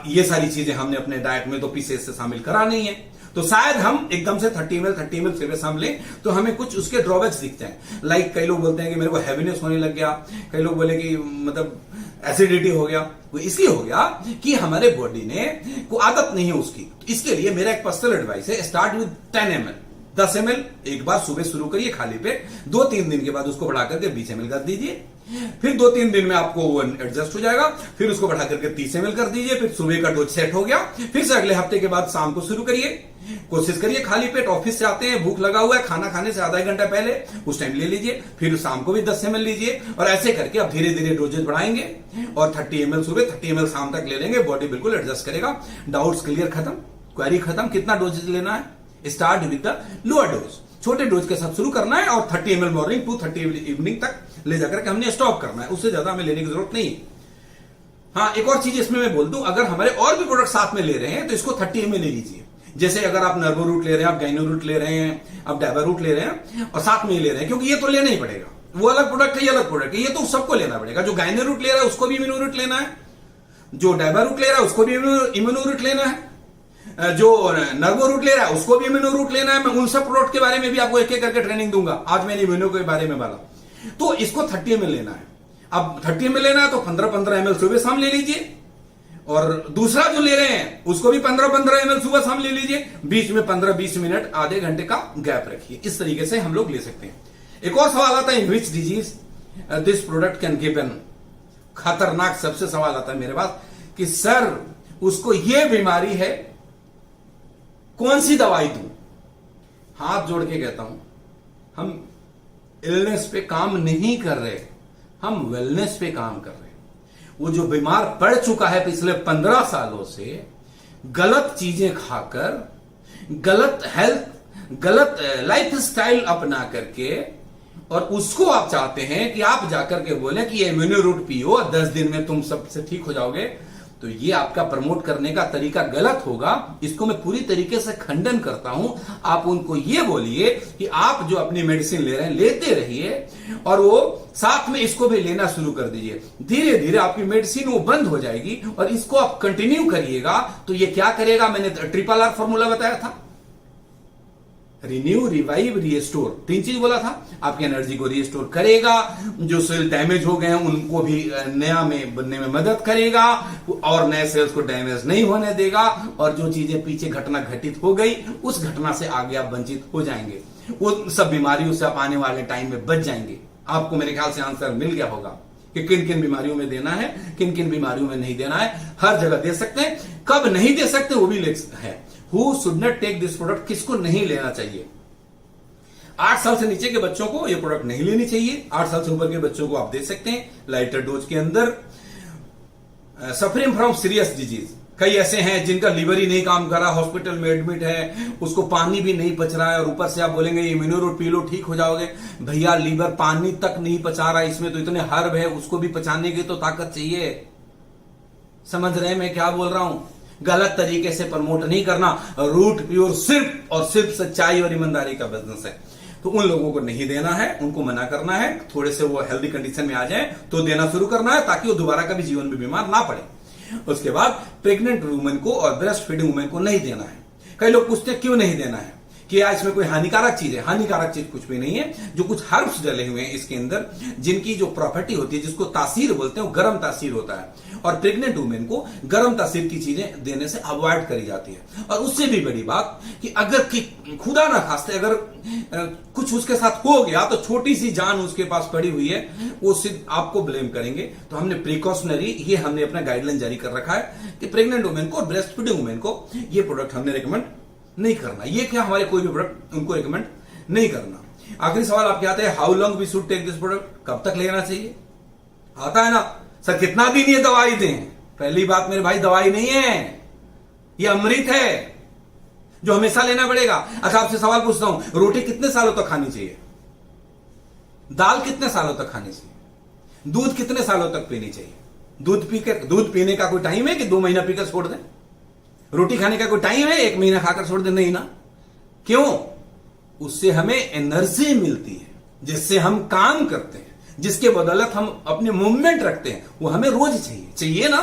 ये सारी चीजें हमने अपने डाइट में तो पीछे से शामिल करा नहीं है। तो शायद हम एकदम से 30 ml सुबह शाम लें तो हमें कुछ उसके ड्रॉबैक्स दिखते हैं। लाइक कई लोग बोलते हैं कि मेरे को हैवीनेस होने लग गया, कई लोग बोले कि मतलब एसिडिटी हो गया। वो इसलिए हो गया कि हमारे बॉडी ने को आदत नहीं है उसकी। इसके लिए मेरा एक पर्सनल एडवाइस है, स्टार्ट विद 10 ml, 10 ml एक बार सुबह शुरू करिए खाली पेट, 2-3 दिन के बाद उसको बढ़ा करके 20 ml कर दीजिए, फिर 2-3 दिन में आपको वो एडजस्ट हो जाएगा, फिर उसको बढ़ा करके 30 ml कर दीजिए, फिर सुबह का डोज सेट हो गया, फिर से अगले हफ्ते के बाद शाम को शुरू करिए। कोशिश करिए खाली पेट, ऑफिस से आते हैं, भूख लगा हुआ है, खाना खाने से आधा घंटा पहले उस टाइम ले लीजिए, फिर शाम को भी 10 ml लीजिए, और ऐसे करके आप धीरे धीरे डोजेज बढ़ाएंगे और 30 ml सुबह, 30 ml शाम तक ले लेंगे, बॉडी बिल्कुल एडजस्ट करेगा। डाउट्स क्लियर खत्म, क्वेरी खत्म। कितना डोजेज लेना है? Start with the lower dose, छोटे डोज के साथ शुरू करना है और 30 ml morning to 30 ml evening तक ले जाकर के हमने स्टॉप करना है, उससे ज्यादा हमें लेने की जरूरत नहीं। हाँ, एक और चीज इसमें मैं बोल दूं, अगर हमारे और भी प्रोडक्ट साथ में ले रहे हैं तो इसको 30 ml ले लीजिए। जैसे अगर आप नर्वो रूट ले रहे हैं, आप गाइनो रूट ले रहे हैं, आप डायबा रूट ले रहे हैं और साथ में ही ले रहे हैं, क्योंकि ये तो लेना ही पड़ेगा, वो अलग प्रोडक्ट है, ये अलग प्रोडक्ट है, ये तो सबको लेना पड़ेगा। जो गाइनो रूट ले रहा है उसको भी इम्यूनो रूट लेना है, जो डायबा रूट ले रहा है उसको भी इम्यूनो रूट लेना है, जो नर्वो रूट ले रहा है उसको भी इम्यूनो रूट लेना है। मैं उन सब प्रोडक्ट के बारे में भी आपको एक एक करके ट्रेनिंग दूंगा। आज मैंने इम्यूनो के बारे में बोला, तो इसको 30 ml लेना है। अब 30 ml लेना है तो 15-15 ml सुबह शाम ले लीजिए, और दूसरा जो ले रहे हैं उसको भी 15-15 ml सुबह शाम ले लीजिए, बीच में 15-20 मिनट आधे घंटे का गैप रखिए। इस तरीके से हम लोग ले सकते हैं। एक और सवाल आता है, in which disease this product can given. खतरनाक सबसे सवाल आता है मेरे पास कि सर उसको ये बीमारी है, कौन सी दवाई दूं? हाथ जोड़ के कहता हूं, हम इलनेस पे काम नहीं कर रहे, हम वेलनेस पे काम कर रहे हैं। वो जो बीमार पड़ चुका है पिछले 15 सालों से, गलत चीजें खाकर, गलत हेल्थ, गलत लाइफ स्टाइल अपना करके, और उसको आप चाहते हैं कि आप जाकर के बोले कि ये इम्यूनो रूट पियो 10 दिन में तुम सबसे ठीक हो जाओगे, तो ये आपका प्रमोट करने का तरीका गलत होगा। इसको मैं पूरी तरीके से खंडन करता हूं। आप उनको ये बोलिए कि आप जो अपनी मेडिसिन ले रहे हैं लेते रहिए, और वो साथ में इसको भी लेना शुरू कर दीजिए। धीरे धीरे आपकी मेडिसिन वो बंद हो जाएगी और इसको आप कंटिन्यू करिएगा। तो ये क्या करेगा? मैंने RRR फॉर्मूला बताया था, रिन्यू, रिवाइव, रीस्टोर, 3 चीज बोला था। आपकी एनर्जी को रीस्टोर करेगा, जो सेल डैमेज हो गए हैं उनको भी नया में बनने में मदद करेगा, और नए सेल्स को डैमेज नहीं होने देगा, और जो चीजें पीछे घटना घटित हो गई उस घटना से आगे आप वंचित हो जाएंगे। वो सब बीमारियों से आप आने वाले टाइम में बच जाएंगे। आपको मेरे ख्याल से आंसर मिल गया होगा कि किन किन बीमारियों में देना है, किन किन बीमारियों में नहीं देना है। हर जगह दे सकते हैं, कब नहीं दे सकते वो भी है। Who should not take this product, किसको नहीं लेना चाहिए? 8 साल से नीचे के बच्चों को यह प्रोडक्ट नहीं लेनी चाहिए। 8 साल से ऊपर के बच्चों को आप दे सकते हैं लाइटर डोज के अंदर। सफरिंग फ्रॉम सीरियस डिजीज, कई ऐसे हैं जिनका लीवर ही नहीं काम कर रहा, हॉस्पिटल में एडमिट है, उसको पानी भी नहीं पच रहा है, और ऊपर से आप बोलेंगे इम्यूनोरूट पी लो ठीक हो जाओगे। भैया लीवर पानी तक नहीं पचा रहा, इसमें तो इतने हर्ब है, उसको भी पचाने की तो ताकत चाहिए। समझ रहे हैं मैं क्या बोल रहा हूं? गलत तरीके से प्रमोट नहीं करना। रूट प्योर सिर्फ और सिर्फ सच्चाई और ईमानदारी का बिजनेस है, तो उन लोगों को नहीं देना है, उनको मना करना है। थोड़े से वो हेल्दी कंडीशन में आ जाए तो देना शुरू करना है, ताकि वो दोबारा कभी जीवन में बीमार ना पड़े। उसके बाद प्रेग्नेंट वुमेन को और ब्रेस्ट फीडिंग वुमेन को नहीं देना है। कई लोग पूछते हैं क्यों नहीं देना है, कि यार इसमें कोई हानिकारक चीज है। हानिकारक चीज कुछ भी नहीं है। जो कुछ हर्ब्स डले हुए हैं इसके अंदर, जिनकी जो प्रॉपर्टी होती है, जिसको तासीर बोलते हैं, वो गर्म तासीर होता है, और प्रेग्नेंट वुमेन को गर्म तासीर की चीजें देने से अवॉइड करी जाती है। और उससे भी बड़ी बात कि अगर कि खुदा ना खास्ते अगर कुछ उसके साथ हो गया, तो छोटी सी जान उसके पास पड़ी हुई है, वो सिर्फ आपको ब्लेम करेंगे। तो हमने प्रिकॉशनरी ये हमने अपना गाइडलाइन जारी कर रखा है कि प्रेग्नेंट वुमेन को और ब्रेस्ट फीडिंग वुमेन को ये प्रोडक्ट हमने रिकमेंड नहीं करना। ये क्या हमारे कोई भी प्रोडक्ट उनको रिकमेंड नहीं करना। आखिरी सवाल आपके आते हैं, how long we should take this product, कब तक लेना चाहिए? आता है ना सर, कितना दिन ये दवाई दें? पहली बात मेरे भाई, दवाई नहीं है, ये अमृत है जो हमेशा लेना पड़ेगा। अच्छा आपसे सवाल पूछता हूं, रोटी कितने सालों तक खानी चाहिए? दाल कितने सालों तक खानी चाहिए? दूध कितने सालों तक पीनी चाहिए? दूध पीने का कोई टाइम है कि 2 महीना पीकर छोड़ दें? रोटी खाने का कोई टाइम है 1 महीना खाकर छोड़ दे? नहीं ना। क्यों? उससे हमें एनर्जी मिलती है, जिससे हम काम करते हैं, जिसके बदौलत हम अपने मूवमेंट रखते हैं, वो हमें रोज चाहिए ना।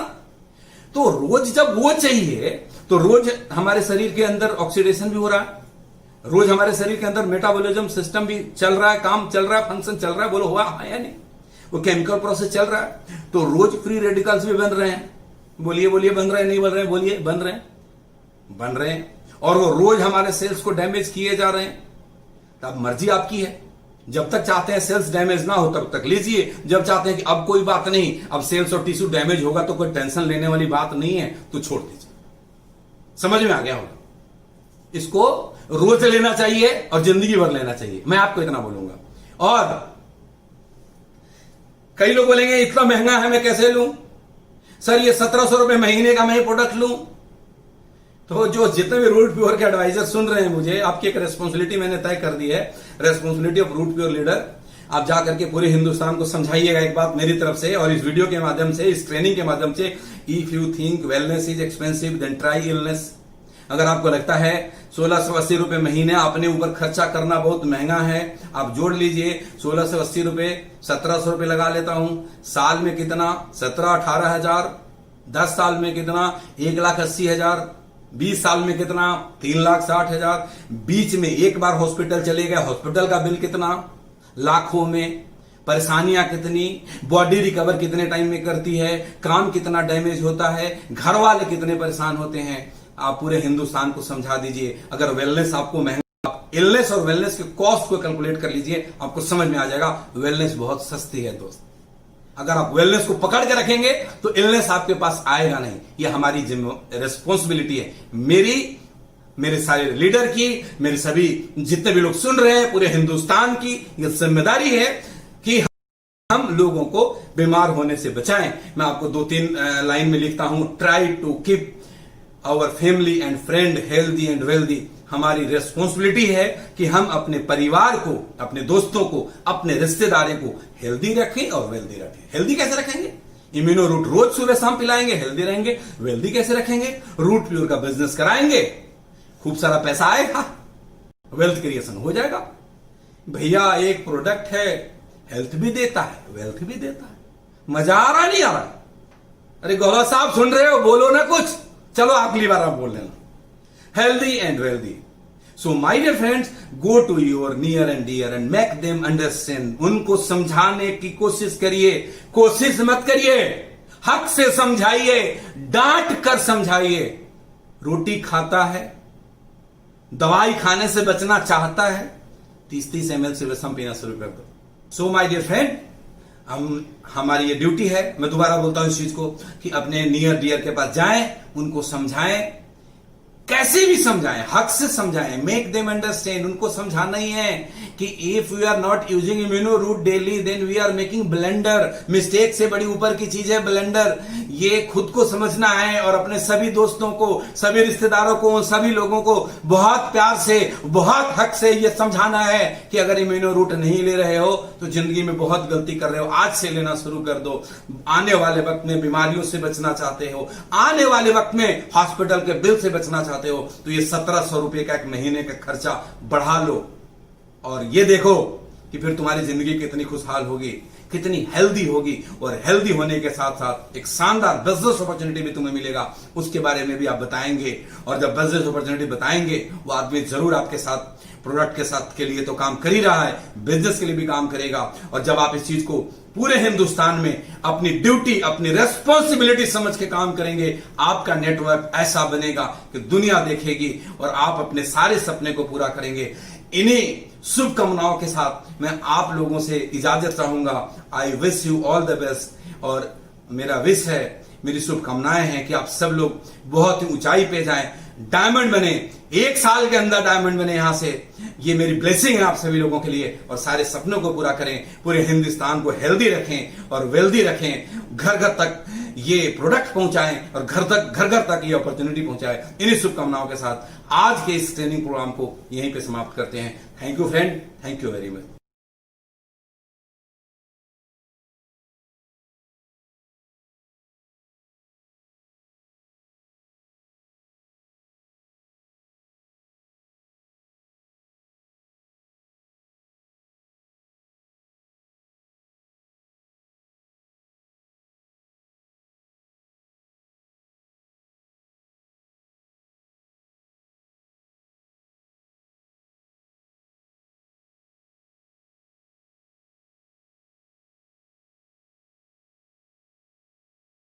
तो रोज जब वो चाहिए, तो रोज हमारे शरीर के अंदर ऑक्सीडेशन भी हो रहा है, रोज हमारे शरीर के अंदर मेटाबॉलिज्म सिस्टम भी चल रहा है, काम चल रहा है, फंक्शन चल रहा है, बोलो हुआ है या नहीं? वो केमिकल प्रोसेस चल रहा है, तो रोज फ्री रेडिकल्स भी बन रहे हैं। बोलिए बोलिए, बन रहे हैं नहीं बन रहे हैं? बोलिए, बन रहे हैं। और वो रोज हमारे सेल्स को डैमेज किए जा रहे हैं। तब मर्जी आपकी है, जब तक चाहते हैं सेल्स डैमेज ना हो तब तक लीजिए, जब चाहते हैं कि अब कोई बात नहीं, अब सेल्स और टिश्यू डैमेज होगा तो कोई टेंशन लेने वाली बात नहीं है, तो छोड़ दीजिए। समझ में आ गया होगा? इसको रोज लेना चाहिए और जिंदगी भर लेना चाहिए, मैं आपको इतना बोलूंगा। और कई लोग बोलेंगे इतना महंगा है, मैं कैसे लूं? सर ये 1700 रुपए महीने का मैं प्रोडक्ट लूं? तो जो जितने भी रूट प्योर के एडवाइजर सुन रहे हैं, मुझे आपकी एक रेस्पॉन्सिबिलिटी मैंने तय कर दी है, responsibility of root pure leader. आप जाकर के पूरे हिंदुस्तान को समझाइएगा एक बात मेरी तरफ से, और इस वीडियो के माध्यम से, इस ट्रेनिंग के माध्यम से, if you think wellness is expensive than try illness. अगर आपको लगता है 1680 रुपए महीने अपने ऊपर खर्चा करना बहुत महंगा है, आप जोड़ लीजिए 1680 रुपए, 1700 रुपए लगा लेता हूं। साल में कितना? 17-18 हजार। 10 साल में कितना? 1,80,000। 20 साल में कितना? 3,60,000। बीच में एक बार हॉस्पिटल चले गए, हॉस्पिटल का बिल कितना? लाखों में। परेशानियां कितनी, बॉडी रिकवर कितने टाइम में करती है, काम कितना डैमेज होता है, घर वाले कितने परेशान होते हैं। आप पूरे हिंदुस्तान को समझा दीजिए। अगर वेलनेस आपको महंगा, इलनेस और वेलनेस के कॉस्ट को कैलकुलेट कर लीजिए, आपको समझ में आ जाएगा वेलनेस बहुत सस्ती है दोस्त। अगर आप वेलनेस को पकड़ के रखेंगे तो इलनेस आपके पास आएगा नहीं। यह हमारी रिस्पॉन्सिबिलिटी है, मेरे सारे लीडर की, मेरे सभी जितने भी लोग सुन रहे हैं, पूरे हिंदुस्तान की यह जिम्मेदारी है कि हम लोगों को बीमार होने से बचाएं। मैं आपको 2-3 लाइन में लिखता हूं, try to keep our family and friend healthy and wealthy. हमारी रेस्पॉन्सिबिलिटी है कि हम अपने परिवार को, अपने दोस्तों को, अपने रिश्तेदारों को हेल्दी रखें और वेल्दी रखें। हेल्दी कैसे रखेंगे? इम्यूनो रूट रोज सुबह शाम पिलाएंगे, हेल्दी रहेंगे। वेल्दी कैसे रखेंगे? रूट प्योर का बिजनेस कराएंगे, खूब सारा पैसा आएगा, वेल्थ क्रिएशन हो जाएगा। भैया एक प्रोडक्ट है, हेल्थ भी देता है, वेल्थ भी देता है। मजा आ रहा नहीं आ रहा? अरे गौरव साहब सुन रहे हो, बोलो ना कुछ। चलो अगली बार आप बोल लेना, healthy and wealthy. So my dear friends, go to your near and dear and make them understand. उनको समझाने की कोशिश करिए, कोशिश मत करिए, हक से समझाइए, डांट कर समझाइए। रोटी खाता है, दवाई खाने से बचना चाहता है, 30-30 ml से विषम पीना शुरू कर दो। सो माय डियर फ्रेंड, हमारी ये ड्यूटी है, मैं दोबारा बोलता हूं इस चीज को, कि अपने नियर डियर के पास जाएं, उनको समझाएं, कैसे भी समझाएं, हक से समझाएं, मेक देम अंडरस्टैंड। उनको समझाना ही है कि if we are not using immuno root daily then we are making blunder. Mistake से बड़ी ऊपर की चीज है ब्लेंडर। ये खुद को समझना है और अपने सभी दोस्तों को, सभी रिश्तेदारों को, सभी लोगों को बहुत प्यार से, बहुत हक से ये समझाना है कि अगर इम्यूनो रूट नहीं ले रहे हो तो जिंदगी में बहुत गलती कर रहे हो। आज से लेना शुरू कर दो। आने वाले वक्त में बीमारियों से बचना चाहते हो, आने वाले वक्त में हॉस्पिटल के बिल से बचना चाहते हो, तो ये 1700 रुपए का एक महीने का खर्चा बढ़ा लो और ये देखो कि फिर तुम्हारी जिंदगी कितनी खुशहाल होगी, कितनी हेल्दी होगी। और हेल्दी होने के साथ साथ एक शानदार बिजनेस अपॉर्चुनिटी भी तुम्हें मिलेगा, उसके बारे में भी आप बताएंगे। और जब बिजनेस अपॉर्चुनिटी बताएंगे, वो आदमी जरूर आपके साथ, प्रोडक्ट के साथ के लिए तो काम कर ही रहा है, बिजनेस के लिए भी काम करेगा। और जब आप इस चीज को पूरे हिंदुस्तान में अपनी ड्यूटी, अपनी रेस्पॉन्सिबिलिटी समझ के काम करेंगे, आपका नेटवर्क ऐसा बनेगा कि दुनिया देखेगी और आप अपने सारे सपने को पूरा करेंगे। इन्हीं शुभकामनाओं के साथ मैं आप लोगों से इजाजत चाहूंगा। I wish you all the best. और मेरा विश है, मेरी शुभकामनाएं हैं कि आप सब लोग बहुत ही ऊंचाई पे जाएं, डायमंड बने, 1 साल के अंदर डायमंड बने। यहां से ये मेरी ब्लेसिंग है आप सभी लोगों के लिए। और सारे सपनों को पूरा करें, पूरे हिंदुस्तान को हेल्दी रखें और वेल्दी रखें, घर घर तक ये प्रोडक्ट पहुंचाएं और घर घर तक ये अपॉर्चुनिटी पहुंचाएं। इन्हीं शुभकामनाओं के साथ आज के इस ट्रेनिंग प्रोग्राम को यहीं पे समाप्त करते हैं। Thank you friend, thank you very much.